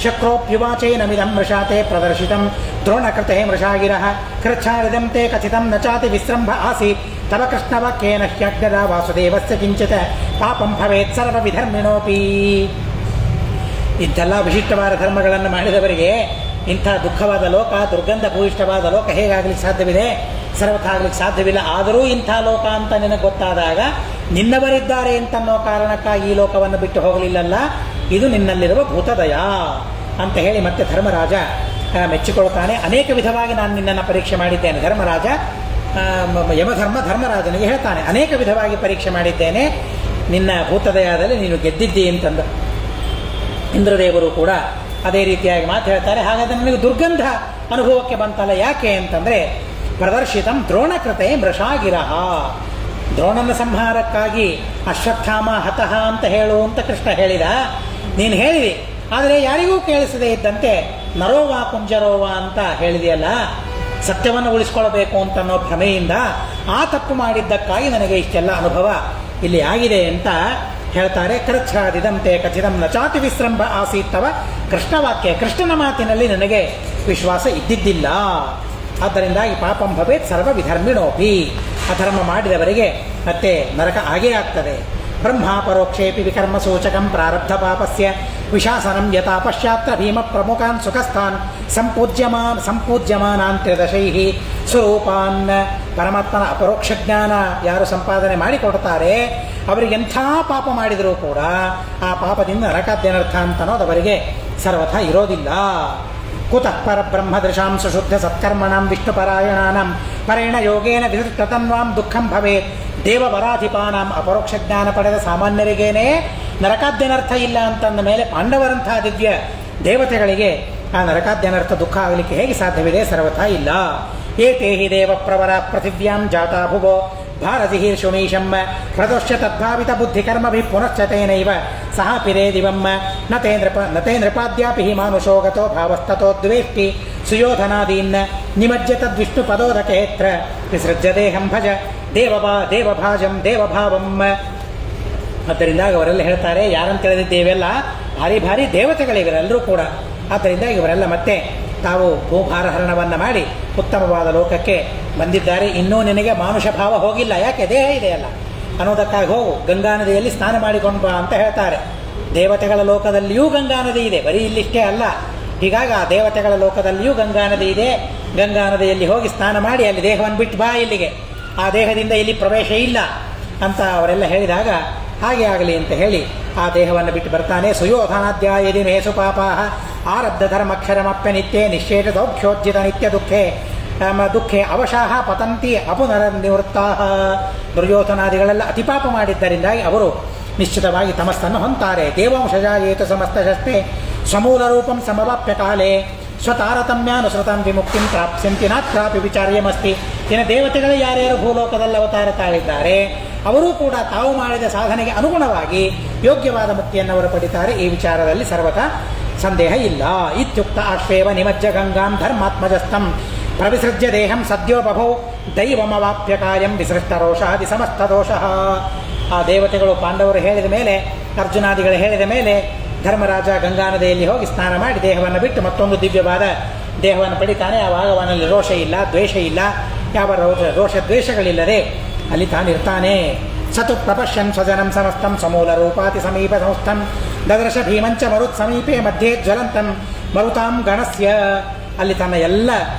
A: ಶಕ್ರೋಪ್ಯುವಾಚೇನಮಿದಂ ಮೃಷಾತೆ ಪ್ರದರ್ಶಿತಂ ದ್ರೋಣಕೃತೆ ಮೃಷಾಗಿರಃ ಕೃಚ್ಛಾರಿದಂ ತೇ ಕಥಿತಂ ನ ಚಾತಿ ವಿಸ್ರಂಭ ಆಸೀತ್ ತವ ಕೃಷ್ಣವಾಕ್ಯೇನ ಹ್ಯಗ್ನದ ವಾಸುದೇವಸ್ಯ ಕಿಂಚಿತ್ ಪಾಪಂ ಭವೇತ್ ಸರ್ವವಿಧರ್ಮಿಣೋಪಿ. ಇಂಥೆಲ್ಲ ವಿಶಿಷ್ಟವಾದ ಧರ್ಮಗಳನ್ನು ಮಾಡಿದವರಿಗೆ ಇಂಥ ದುಃಖವಾದ ಲೋಕ, ದುರ್ಗಂಧ ಭೂಯಿಷ್ಠವಾದ ಲೋಕ ಹೇಗಾಗಲಿಕ್ಕೆ ಸಾಧ್ಯವಿದೆ? ಸರ್ವಥ ಆಗಲಿಕ್ಕೆ ಸಾಧ್ಯವಿಲ್ಲ. ಆದರೂ ಇಂಥ ಲೋಕ ಅಂತ ನಿನಗೆ ಗೊತ್ತಾದಾಗ ನಿನ್ನವರಿದ್ದಾರೆ ಅಂತನ್ನೋ ಕಾರಣಕ್ಕಾಗಿ ಈ ಲೋಕವನ್ನು ಬಿಟ್ಟು ಹೋಗಲಿಲ್ಲಲ್ಲ, ಇದು ನಿನ್ನಲ್ಲಿರುವ ಭೂತದಯ ಅಂತ ಹೇಳಿ ಮತ್ತೆ ಧರ್ಮರಾಜ ಮೆಚ್ಚಿಕೊಳ್ತಾನೆ. ಅನೇಕ ವಿಧವಾಗಿ ನಾನು ನಿನ್ನನ್ನು ಪರೀಕ್ಷೆ ಮಾಡಿದ್ದೇನೆ. ಧರ್ಮರಾಜ ಧರ್ಮರಾಜನಿಗೆ ಹೇಳ್ತಾನೆ, ಅನೇಕ ವಿಧವಾಗಿ ಪರೀಕ್ಷೆ ಮಾಡಿದ್ದೇನೆ, ನಿನ್ನ ಭೂತದಯದಲ್ಲಿ ನೀನು ಗೆದ್ದಿದ್ದಿ ಅಂತಂದು. ಇಂದ್ರದೇವರು ಕೂಡ ಅದೇ ರೀತಿಯಾಗಿ ಮಾತು ಹೇಳ್ತಾರೆ. ಹಾಗಾದರೆ ನನಗೆ ದುರ್ಗಂಧ ಅನುಭವಕ್ಕೆ ಬಂತಲ್ಲ, ಯಾಕೆ ಅಂತಂದರೆ ಪ್ರದರ್ಶಿತಂ ದ್ರೋಣಕೃತೆ ಮೃಷಾಗಿರಹ. ದ್ರೋಣನ ಸಂಹಾರಕ್ಕಾಗಿ ಅಶ್ವತ್ಥಾಮ ಹತಃ ಅಂತ ಹೇಳು ಅಂತ ಕೃಷ್ಣ ಹೇಳಿದ. ನೀನು ಹೇಳಿದಿ, ಆದರೆ ಯಾರಿಗೂ ಕೇಳಿಸದೇ ಇದ್ದಂತೆ ನರೋವಾ ಕುಂಜರೋವಾ ಅಂತ ಹೇಳಿದೆಯಲ್ಲ, ಸತ್ಯವನ್ನು ಉಳಿಸ್ಕೊಳ್ಬೇಕು ಅಂತನ್ನೋ ಭ್ರಮೆಯಿಂದ ಆ ತಪ್ಪು ಮಾಡಿದ್ದಕ್ಕಾಗಿ ನನಗೆ ಇಷ್ಟೆಲ್ಲ ಅನುಭವ ಇಲ್ಲಿ ಆಗಿದೆ ಅಂತ ಹೇಳ್ತಾರೆ. ಕೃಚ್ಛಾದಿದಂತೆ ಕಥಿತಂ ನ ಚಾತಿ ವಿಸ್ರಂಭ ಆಸೀತ್ತವ ಕೃಷ್ಣವಾಕ್ಯ. ಕೃಷ್ಣನ ಮಾತಿನಲ್ಲಿ ನನಗೆ ವಿಶ್ವಾಸ ಇದ್ದಿದ್ದಿಲ್ಲ. ಆದ್ದರಿಂದಾಗಿ ಪಾಪಂ ಭವೇತ್ ಸರ್ವ ವಿಧರ್ಮಿಣೋಪಿ ಅಧರ್ಮ ಮಾಡಿದವರಿಗೆ ಮತ್ತೆ ನರಕ ಆಗೇ ಆಗ್ತದೆ. ಬ್ರಹ್ಮ ಪರೋಕ್ಷೇಪಿ ವಿಕರ್ಮ ಸೂಚಕಂ ಪ್ರಾರಬ್ಧ ಪಾಪಸ್ಯ ವಿಶಾಸನಂ ಯಥಾ ಪಶ್ಚಾತ್ರ ಭೀಮ ಪ್ರಮುಖಾನ್ ಸುಖಸ್ಥಾನ್ ಸಂಪೂಜ್ಯಮಾನಾನ್ ತ್ರಿದಶೈಃ ಸ್ವರೂಪಾನ್. ಪರಮಾತ್ಮನ ಅಪರೋಕ್ಷ ಜ್ಞಾನ ಯಾರು ಸಂಪಾದನೆ ಮಾಡಿಕೊಡ್ತಾರೆ ಅವರಿಗೆ ಎಂಥ ಪಾಪ ಮಾಡಿದರೂ ಕೂಡ ಆ ಪಾಪದಿಂದ ನರಕಾದ್ಯನರ್ಥ ಅಂತ ಅನ್ನೋದು ಅವರಿಗೆ ಸರ್ವಥಾ ಇರೋದಿಲ್ಲ. ಕುತಃ ಪರಬ್ರಹ್ಮದೃಶಾಂ ಸುಶುದ್ಧ ಸತ್ಕರ್ಮಣಾಂ ವಿಷ್ಣುಪರಾಯಣಾನಾಂ ಪರೇಣ ಯೋಗೇನ ವಿಧೃತತನ್ವಾಂ ದುಃಖಂ ಭವೇತ್. ದೇವವರಾಧಿಪಾನಾಂ ಅಪರೋಕ್ಷ ಜ್ಞಾನ ಪಡೆದ ಸಾಮಾನ್ಯರಿಗೇನೆ ನರಕಾದ್ಯನರ್ಥ ಇಲ್ಲ ಅಂತಂದ ಮೇಲೆ ಪಾಂಡವರಂಥ ದಿವ್ಯ ದೇವತೆಗಳಿಗೆ ಆ ನರಕಾದ್ಯನರ್ಥ ದುಃಖ ಆಗಲಿಕ್ಕೆ ಹೇಗೆ ಸಾಧ್ಯವಿದೆ? ಸರ್ವಥಾ ಇಲ್ಲ. ಏತೇ ಹಿ ದೇವಪ್ರವರ ಪೃಥಿವ್ಯಾಂ ಜಾತಾ ಭುವೋ ಭಾರತಿಹೀರ್ಷುಮೀಶಂ ಹೃದೋಶ್ಚ ತದ್ಭಾವಿತ ಬುದ್ಧಿಕರ್ಮಭಿಃ ಪುನಶ್ಚತೇನೈವ ಸಹ ಪಿರೇ ದಿವಂ ನತೇ ನೃಪಾದ್ಯಾಪಿ ಹಿ ಮಾನುಷೋ ಗತೋ ಭಾವಸ್ತತೋ ದ್ವೇಷ್ಟಿ ಸುಯೋಧನಾದೀನ್ ನಿಮಜ್ಯ ತದ್ವಿಷ್ಣು ಪದೋದಕೇತ್ರ ವಿಸೃಜ್ಯ ದೇಹಂ ಭಜ ದೇವಭಾಜಂ ದೇವಭಾವಂ. ಆದ್ದರಿಂದ ಅವರೆಲ್ಲ ಹೇಳ್ತಾರೆ, ಯಾರಂತ ತಿಳಿದಿದ್ದೇವೆಲ್ಲ ಭಾರಿ ಭಾರಿ ದೇವತೆಗಳಿವರೆಲ್ಲರೂ ಕೂಡ. ಆದ್ದರಿಂದ ಇವರೆಲ್ಲ ಮತ್ತೆ ತಾವು ಭೂಭಾರಹರಣವನ್ನು ಮಾಡಿ ಉತ್ತಮವಾದ ಲೋಕಕ್ಕೆ ಬಂದಿದ್ದಾರೆ. ಇನ್ನೂ ನಿನಗೆ ಮಾನುಷ ಭಾವ ಹೋಗಿಲ್ಲ, ಯಾಕೆ ದೇಹ ಇದೆಯಲ್ಲ ಅನ್ನೋದಕ್ಕಾಗಿ ಹೋಗು, ಗಂಗಾ ನದಿಯಲ್ಲಿ ಸ್ನಾನ ಮಾಡಿಕೊಂಡು ಬಾ ಅಂತ ಹೇಳ್ತಾರೆ. ದೇವತೆಗಳ ಲೋಕದಲ್ಲಿಯೂ ಗಂಗಾ ನದಿ ಇದೆ, ಬರೀ ಇಲ್ಲಿಷ್ಟೇ ಅಲ್ಲ. ಹೀಗಾಗಿ ಆ ದೇವತೆಗಳ ಲೋಕದಲ್ಲಿಯೂ ಗಂಗಾ ನದಿ ಇದೆ. ಗಂಗಾ ನದಿಯಲ್ಲಿ ಹೋಗಿ ಸ್ನಾನ ಮಾಡಿ ಅಲ್ಲಿ ದೇಹವನ್ನು ಬಿಟ್ಟು ಬಾ, ಇಲ್ಲಿಗೆ ಆ ದೇಹದಿಂದ ಇಲ್ಲಿ ಪ್ರವೇಶ ಇಲ್ಲ ಅಂತ ಅವರೆಲ್ಲ ಹೇಳಿದಾಗ ಹಾಗೆ ಆಗಲಿ ಅಂತ ಹೇಳಿ ಆ ದೇಹವನ್ನು ಬಿಟ್ಟು ಬರ್ತಾನೆ. ಸುಯೋಧನಾಧ್ಯಾಯದಿ ಮೇಸು ಪಾಪಾಹ ಆರಬ್ಧ ಧರ್ಮಕ್ಷರಮಪ್ಯ ನಿತ್ಯೇ ನಿಶ್ಚೇಷ ಸೌಖ್ಯೋಜ್ಜಿತ ನಿತ್ಯ ದುಃಖೇ ಅವಶಾಹ ಪತಂತಿ ಅಪುನರ ನಿವೃತ್ತಾಹ. ದುರ್ಯೋಧನಾದಿಗಳೆಲ್ಲ ಅತಿಪಾಪ ಮಾಡಿದ್ದರಿಂದಾಗಿ ಅವರು ನಿಶ್ಚಿತವಾಗಿ ತಮಸ್ಸನ್ನು ಹೊಂತಾರೆ. ದೇವಾಂಶಜಾಯೇತು ಸಮಸ್ತಶಸ್ತೆ ಸಮೂಲ ರೂಪಂ ಸಮವಾಪ್ಯ ಕಾಲೇ ಸ್ವತಾರತಮ್ಯಾನುಸೃತಂ ವಿಮುಕ್ತಿಂ ಪ್ರಾಪ್ಸ್ಯಂತಿ ನಾತ್ರಾಪಿ ವಿಚಾರ್ಯಮಸ್ತಿ. ಇನ್ನು ದೇವತೆಗಳು ಯಾರ್ಯಾರು ಭೂಲೋಕದಲ್ಲಿ ಅವತಾರ ತಾಳಿದ್ದಾರೆ ಅವರೂ ಕೂಡ ತಾವು ಮಾಡಿದ ಸಾಧನೆಗೆ ಅನುಗುಣವಾಗಿ ಯೋಗ್ಯವಾದ ಮುಕ್ತಿಯನ್ನು ಅವರು ಪಡಿತಾರೆ. ಈ ವಿಚಾರದಲ್ಲಿ ಸರ್ವತಾ ಸಂದೇಹ ಇಲ್ಲ. ಇತ್ಯುಕ್ತ ಅಶ್ವೇವ ನಿಮಜ್ಜ ಗಂಗಾಂ ಧರ್ಮಾತ್ಮಜಸ್ಥಂ ಪ್ರವಿಸೃಜ್ಯ ದೇಹಂ ಸದ್ಯೋ ಬಭೌ ದೈವಮವಾಪ್ಯ ಕಾಯಂ ವಿಸೃಷ್ಟ ರೋಷಾದಿ ಸಮಸ್ತ ದೋಷಃ. ಆ ದೇವತೆಗಳು ಪಾಂಡವರು ಹೇಳಿದ ಮೇಲೆ, ಅರ್ಜುನಾದಿಗಳು ಹೇಳಿದ ಮೇಲೆ ಧರ್ಮರಾಜ ಗಂಗಾ ನದಿಯಲ್ಲಿ ಹೋಗಿ ಸ್ನಾನ ಮಾಡಿ ದೇಹವನ್ನು ಬಿಟ್ಟು ಮತ್ತೊಂದು ದಿವ್ಯವಾದ ದೇಹವನ್ನು ಪಡಿತಾನೆ. ಆವಾಗ ಅವನಲ್ಲಿ ರೋಷ ಇಲ್ಲ, ದ್ವೇಷ ಇಲ್ಲ, ಯಾವ ರೋಷ ದ್ವೇಷಗಳಿಲ್ಲದೆ ಅಲ್ಲಿ ತಾನಿರ್ತಾನೆ. ಸತು ಪ್ರಪಶ್ಯನ್ ಸ್ವಜನಂ ಸಮಸ್ತಂ ಸಮೂಲ ರೂಪಾತಿ ಸಮೀಪ ಸಂಸ್ಥಂ ದದರ್ಶ ಭೀಮಂಚ ಮರುತ್ ಸಮೀಪೆ ಮಧ್ಯೆ ಜ್ವಲಂತಂ ಮರುತಾಂ ಗಣಸ್ಯ. ಅಲ್ಲಿ ತನ್ನ ಎಲ್ಲ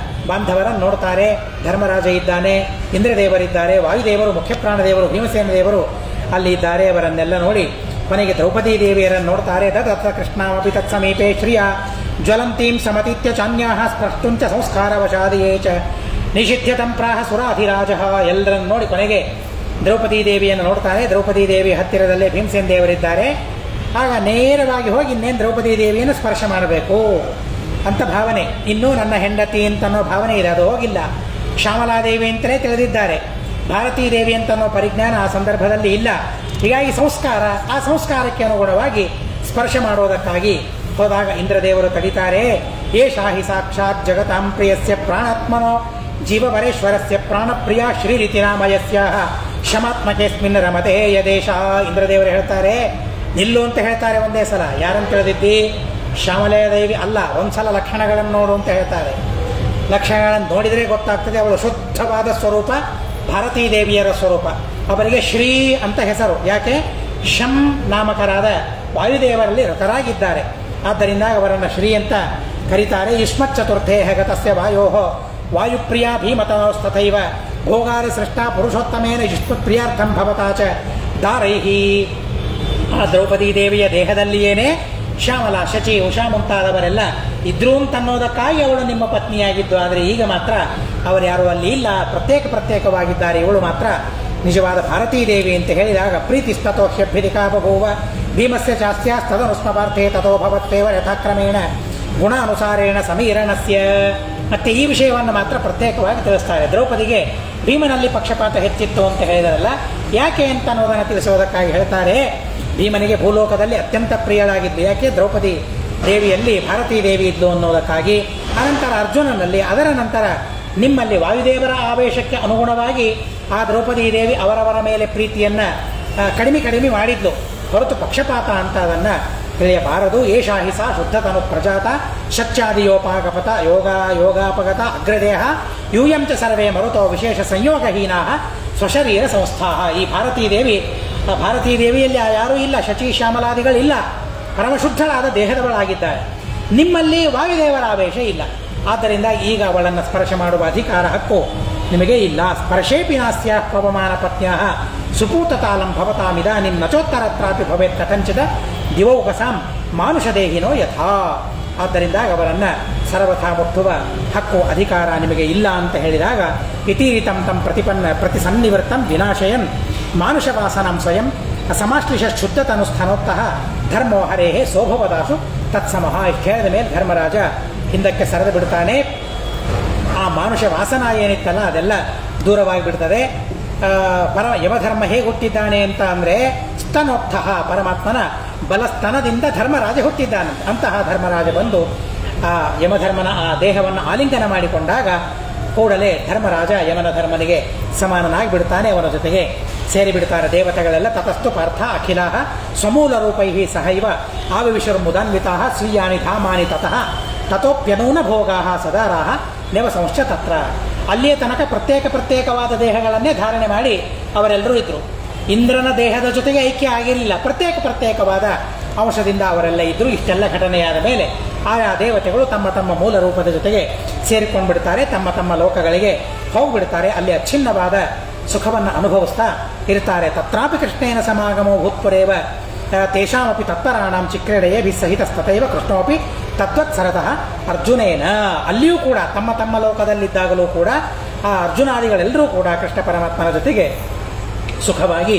A: ಬಾಂಧವರನ್ನು ನೋಡ್ತಾರೆ. ಧರ್ಮರಾಜ ಇದ್ದಾನೆ, ಇಂದ್ರದೇವರಿದ್ದಾರೆ, ವಾಯುದೇವರು, ಮುಖ್ಯಪ್ರಾಣದೇವರು, ಭೀಮಸೇನ ದೇವರು ಅಲ್ಲಿ ಇದ್ದಾರೆ. ಅವರನ್ನೆಲ್ಲ ನೋಡಿ ಕೊನೆಗೆ ದ್ರೌಪದಿ ದೇವಿಯರನ್ನು ನೋಡ್ತಾರೆ. ತತ್ರ ಕೃಷ್ಣಾಮಪಿ ತತ್ಸಮೀಪೆ ಶ್ರಿಯ ಜ್ವಲಂತೀಂ ಸಮತೀತ್ಯ ಚಾನ್ಯಾಹ ಸ್ಪಷ್ಟುಂಚ ಸಂಸ್ಕಾರವಶಾದಿಯೇ ಚ ನಿಷಿಧ್ಯತಂ ಪ್ರಾಹ ಸುರಾಧಿರಾಜ. ಎಲ್ಲರನ್ನು ನೋಡಿ ಕೊನೆಗೆ ದ್ರೌಪದಿ ದೇವಿಯನ್ನು ನೋಡ್ತಾರೆ. ದ್ರೌಪದಿ ದೇವಿ ಹತ್ತಿರದಲ್ಲೇ ಭೀಮಸೇನ ದೇವರಿದ್ದಾರೆ. ಆಗ ನೇರವಾಗಿ ಹೋಗಿ ಇನ್ನೇನು ದ್ರೌಪದಿ ದೇವಿಯನ್ನು ಸ್ಪರ್ಶ ಮಾಡಬೇಕು ಅಂತ ಭಾವನೆ. ಇನ್ನೂ ನನ್ನ ಹೆಂಡತಿ ಅಂತನ್ನೋ ಭಾವನೆ ಇದೆ, ಅದು ಹೋಗಿಲ್ಲ. ಶ್ಯಾಮಲಾದೇವಿ ಅಂತಲೇ ತಿಳಿದಿದ್ದಾರೆ. ಭಾರತೀ ದೇವಿ ಅಂತನ್ನೋ ಪರಿಜ್ಞಾನ ಆ ಸಂದರ್ಭದಲ್ಲಿ ಇಲ್ಲ. ಹೀಗಾಗಿ ಸಂಸ್ಕಾರ, ಆ ಸಂಸ್ಕಾರಕ್ಕೆ ಅನುಗುಣವಾಗಿ ಸ್ಪರ್ಶ ಮಾಡೋದಕ್ಕಾಗಿ ಹೋದಾಗ ಇಂದ್ರದೇವರು ತಡಿತಾರೆ. ಏಷಾ ಹಿ ಸಾಕ್ಷಾತ್ ಜಗತಾಂ ಪ್ರಿಯಸ್ಯ ಪ್ರಾಣಾತ್ಮನೋ ಜೀವವರೇಶ್ವರಸ್ಯ ಪ್ರಾಣಪ್ರಿಯ ಶ್ರೀರಿತಿನಾಮಯಸ್ಯ ಶಮಾತ್ಮಕೇಸ್ಮಿನ್ ರಮತೆ ಯದೇಶ. ಇಂದ್ರದೇವರು ಹೇಳ್ತಾರೆ, ನಿಲ್ಲು ಅಂತ ಹೇಳ್ತಾರೆ ಒಂದೇ ಸಲ. ಯಾರಂತ ತಿಳಿದಿದ್ದಿ? ಶ್ಯಾಮಲೆಯ ದೇವಿ ಅಲ್ಲ, ಒಂದ್ಸಲ ಲಕ್ಷಣಗಳನ್ನು ನೋಡು ಅಂತ ಹೇಳ್ತಾರೆ. ಲಕ್ಷಣಗಳನ್ನು ನೋಡಿದರೆ ಗೊತ್ತಾಗ್ತದೆ ಅವಳು ಶುದ್ಧವಾದ ಸ್ವರೂಪ ಭಾರತೀ ದೇವಿಯರ ಸ್ವರೂಪ. ಅವರಿಗೆ ಶ್ರೀ ಅಂತ ಹೆಸರು. ಯಾಕೆ? ಶಂ ನಾಮಕರಾದ ವಾಯುದೇವರಲ್ಲಿ ರತರಾಗಿದ್ದಾರೆ. ಆದ್ದರಿಂದ ಅವರನ್ನು ಶ್ರೀ ಅಂತ ಕರೀತಾರೆ. ಯುಷ್ಮತ್ ಚತುರ್ಥೇ ಗತಸ್ಯ ವಾಯೋ ವಾಯುಪ್ರಿಯ ಭೀಮತನೋಸ್ತಥೈವ ಭೋಗಾರಿ ಸೃಷ್ಟ ಪುರುಷೋತ್ತಮೇನ ಯುಷ್ಮತ್ಪ್ರಿಯಾರ್ಥಂ ಭವತಾ ಚ ದಾರೈಹಿ. ಆ ದ್ರೌಪದಿ ದೇವಿಯ ದೇಹದಲ್ಲಿಯೇನೆ ಶ್ಯಾಮಲ, ಶಚಿ, ಉಷಾ ಮುಂತಾದವರೆಲ್ಲ ಇದ್ರೂ ಅಂತನ್ನೋದಕ್ಕಾಗಿ ಅವಳು ನಿಮ್ಮ ಪತ್ನಿಯಾಗಿದ್ದು. ಆದರೆ ಈಗ ಮಾತ್ರ ಅವರು ಯಾರು ಅಲ್ಲಿ ಇಲ್ಲ, ಪ್ರತ್ಯೇಕವಾಗಿದ್ದಾರೆ. ಇವಳು ಮಾತ್ರ ನಿಜವಾದ ಭಾರತೀ ದೇವಿ ಅಂತ ಹೇಳಿದಾಗ ಪ್ರೀತಿಸ್ತತೋ ಹ್ಯಭ್ಯಧಿಕಾ ಬಭೂವ ಭೀಮಸ್ಯ ಚಾಸ್ತ್ಯಾಸ್ತದನುಸ್ಮಪಾರ್ಥೇ ತಥೋ ಭವತ್ತೇವ ಯಥಾಕ್ರಮೇಣ ಗುಣಾನುಸಾರೇಣ ಸಮೀರಣಸ್ಯ. ಮತ್ತೆ ಈ ವಿಷಯವನ್ನು ಮಾತ್ರ ಪ್ರತ್ಯೇಕವಾಗಿ ತಿಳಿಸ್ತಾರೆ. ದ್ರೌಪದಿಗೆ ಭೀಮನಲ್ಲಿ ಪಕ್ಷಪಾತ ಹೆಚ್ಚಿತ್ತು ಅಂತ ಹೇಳಿದರಲ್ಲ, ಯಾಕೆ ಅಂತ ಅನ್ನೋದನ್ನು ತಿಳಿಸೋದಕ್ಕಾಗಿ ಹೇಳ್ತಾರೆ. ಭೀಮನಿಗೆ ಭೂಲೋಕದಲ್ಲಿ ಅತ್ಯಂತ ಪ್ರಿಯಳಾಗಿದ್ದು ಯಾಕೆ? ದ್ರೌಪದಿ ದೇವಿಯಲ್ಲಿ ಭಾರತೀ ದೇವಿ ಇದ್ಲು ಅನ್ನೋದಕ್ಕಾಗಿ. ಅನಂತರ ಅರ್ಜುನನಲ್ಲಿ, ಅದರ ನಂತರ ನಿಮ್ಮಲ್ಲಿ ವಾಯುದೇವರ ಆವೇಶಕ್ಕೆ ಅನುಗುಣವಾಗಿ ಆ ದ್ರೌಪದಿ ದೇವಿ ಅವರವರ ಮೇಲೆ ಪ್ರೀತಿಯನ್ನು ಕಡಿಮೆ ಮಾಡಿದ್ಲು ಹೊರತು ಪಕ್ಷಪಾತ ಅಂತ ಅದನ್ನು ತಿಳಿಯಬಾರದು. ಏಷಾ ಹಿ ಸಾ ಶುದ್ಧತನು ಪ್ರಜಾತ ಶಚ್ಚಾದಿಯೋಪಾಗಪತ ಯೋಗಾಪಗತ ಅಗ್ರದೇಹ ಯೂಯಂ ಚ ಸರ್ವೇ ಮರುತೋ ವಿಶೇಷ ಸಂಯೋಗಹೀನಾ ಸ್ವಶರೀರ ಸಂಸ್ಥಾಹ. ಈ ಭಾರತೀ ದೇವಿಯಲ್ಲಿ ಯಾರೂ ಇಲ್ಲ, ಶಚಿ ಶ್ಯಾಮಲಾದಿಗಳಿಲ್ಲ, ಪರಮಶುದ್ಧಳಾದ ದೇಹದವಳಾಗಿದ್ದಾಳೆ. ನಿಮ್ಮಲ್ಲಿ ವಾಯುದೇವರ ಆವೇಶ ಇಲ್ಲ. ಆದ್ದರಿಂದ ಈಗ ಅವಳನ್ನು ಸ್ಪರ್ಶ ಮಾಡುವ ಅಧಿಕಾರ ಹಕ್ಕು ನಿಮಗೆ ಇಲ್ಲ. ಸ್ಪರ್ಶೇಪಿ ನಾಸ್ಯ ಪವಮಾನ ಪತ್ನ್ಯಾಹ ಸುಪೂತತಾಲಂ ಭವತಾಮಿದಾನಿಂ ನಚೋತ್ತರತ್ರಾಪಿ ಭವೇತ್ ಕಥಂಚಿದ ದಿವೌಕಸಾಂ ಮಾನುಷದೇಹಿನೋ ಯಥಾ. ಆದ್ದರಿಂದ ಅವರನ್ನು ಸರ್ವಥಾ ಮುಟ್ಟುವ ಹಕ್ಕು ಅಧಿಕಾರ ನಿಮಗೆ ಇಲ್ಲ ಅಂತ ಹೇಳಿದಾಗ, ಇತೀರಿತಂ ತಂ ಪ್ರತಿಸನ್ನಿವೃತ್ತಂ ವಿನಾಶಯನ್ ಮಾನುಷವಾಸನಂ ಸ್ವಯಂ ಅಸಮಾಶ್ಲಿಷ ಶುದ್ಧತನುಸ್ಥಾನೋತ್ತಃ ಧರ್ಮೋ ಹರೇಹೇ ಸೋಭವದಾಸು ತತ್ಸಮಃ. ಇಷ್ಟು ಹೇಳಿದ ಮೇಲೆ ಧರ್ಮರಾಜ ಹಿಂದಕ್ಕೆ ಸರಿದು ಬಿಡ್ತಾನೆ. ಆ ಮಾನುಷ ವಾಸನ ಏನಿತ್ತಲ್ಲ ಅದೆಲ್ಲ ದೂರವಾಗಿ ಬಿಡ್ತದೆ. ಯಮಧರ್ಮ ಹೇಗೆ ಹುಟ್ಟಿದ್ದಾನೆ ಅಂತ ಅಂದರೆ ಸ್ತನೋಕ್ತಃ, ಪರಮಾತ್ಮನ ಬಲಸ್ತನದಿಂದ ಧರ್ಮರಾಜ ಹುಟ್ಟಿದ್ದಾನೆ. ಅಂತಹ ಧರ್ಮರಾಜ ಬಂದು ಆ ಯಮಧರ್ಮನ ಆ ದೇಹವನ್ನು ಆಲಿಂಗನ ಮಾಡಿಕೊಂಡಾಗ ಕೂಡಲೇ ಧರ್ಮರಾಜ ಯಮನ ಧರ್ಮನಿಗೆ ಸಮಾನನಾಗಿ ಬಿಡ್ತಾನೆ. ಅವನ ಜೊತೆಗೆ ಸೇರಿಬಿಡ್ತಾರೆ ದೇವತೆಗಳೆಲ್ಲ. ತತಸ್ತು ಪಾರ್ಥ ಅಖಿಲಾಹ ಸ್ವಮೂಲ ರೂಪೈ ಸಹೈವ ಆವಿವಿಶುರ್ಮುದಾನ್ವಿತಾ ಸ್ವೀಯಾನಿ ಧಾಮಾನಿ ತತಃ ತಥೋಪ್ಯನೂನ ಭೋಗಾಹ ಸದಾರಾಹ ನೆವಸಂಶ್ಚ ತತ್ರ. ಅಲ್ಲಿಯ ತನಕ ಪ್ರತ್ಯೇಕವಾದ ದೇಹಗಳನ್ನೇ ಧಾರಣೆ ಮಾಡಿ ಅವರೆಲ್ಲರೂ ಇದ್ದರು. ಇಂದ್ರನ ದೇಹದ ಜೊತೆಗೆ ಐಕ್ಯ ಆಗಿರಲಿಲ್ಲ, ಪ್ರತ್ಯೇಕವಾದ ಅಂಶದಿಂದ ಅವರೆಲ್ಲ ಇದ್ದರು. ಇಷ್ಟೆಲ್ಲ ಘಟನೆಯಾದ ಮೇಲೆ ಆಯಾ ದೇವತೆಗಳು ತಮ್ಮ ತಮ್ಮ ಮೂಲ ರೂಪದ ಜೊತೆಗೆ ಸೇರಿಕೊಂಡು ಬಿಡ್ತಾರೆ, ತಮ್ಮ ಲೋಕಗಳಿಗೆ ಹೋಗಿಬಿಡ್ತಾರೆ. ಅಲ್ಲಿ ಅಚ್ಛಿನ್ನವಾದ ಸುಖವನ್ನು ಅನುಭವಿಸ್ತಾ ಇರ್ತಾರೆ. ತತ್ರಾಪಿ ಕೃಷ್ಣೇನ ಸಮಾಗಮೋ ಭೂತ್ಪುರೇವ ತೇಷಾಮಪಿ ತತ್ಪರಾಣಾಂ ಚಿಕ್ರೀಡೆಯೇ ಸಹಿತಸ್ತತೈವ ಕೃಷ್ಣೋಪಿ ತದ್ವತ್ ಸರತಃ ಅರ್ಜುನೇನ. ಅಲ್ಲಿಯೂ ಕೂಡ ತಮ್ಮ ಲೋಕದಲ್ಲಿದ್ದಾಗಲೂ ಕೂಡ ಆ ಅರ್ಜುನಾದಿಗಳೆಲ್ಲರೂ ಕೂಡ ಕೃಷ್ಣ ಪರಮಾತ್ಮನ ಜೊತೆಗೆ ಸುಖವಾಗಿ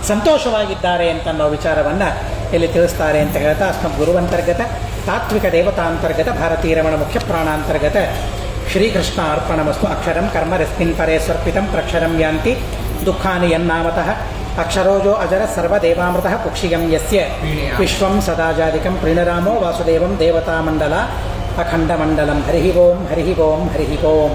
A: ಸಂತೋಷವಾಗಿದ್ದಾರೆ ಅಂತನ್ನೋ ವಿಚಾರವನ್ನು ಇಲ್ಲಿ ತಿಳಿಸ್ತಾರೆ ಅಂತ ಹೇಳ್ತಾ, ಅಸ್ಮದ್ ಗುರುವಂತರ್ಗತ ತಾತ್ವಿಕ ದೇವತಾಂತರ್ಗತ ಭಾರತೀರಮಣ ಮುಖ್ಯ ಪ್ರಾಣಾಂತರ್ಗತ ಶ್ರೀಕೃಷ್ಣ ಅರ್ಪಣಮಸ್ತು. ಅಕ್ಷರಂ ಕರ್ಮ ರಸ್ಮಿನ್ ಪರೇ ಸ್ವರ್ಪಿತಂ ಪ್ರಕ್ಷರಂ ಯಾಂತಿ ದುಃಖಾನಿ ಯನ್ನಾಮತಃ ಅಕ್ಷರೋಜೋ ಅಜರ ಸರ್ವದೇವಾಮೃತಃ ಕುಕ್ಷಿಗಂ ಯಸ್ಯ ವಿಶ್ವಂ ಸದಾಜಾದಿಕಂ ಪ್ರೀಣರಾಮೋ ವಾಸುದೇವಂ ದೇವತಾಮಂಡಲ ಅಖಂಡಮಂಡಲಂ. ಹರಿ ಓಂ ಹರಿ ಓಂ ಹರಿ ಓಂ.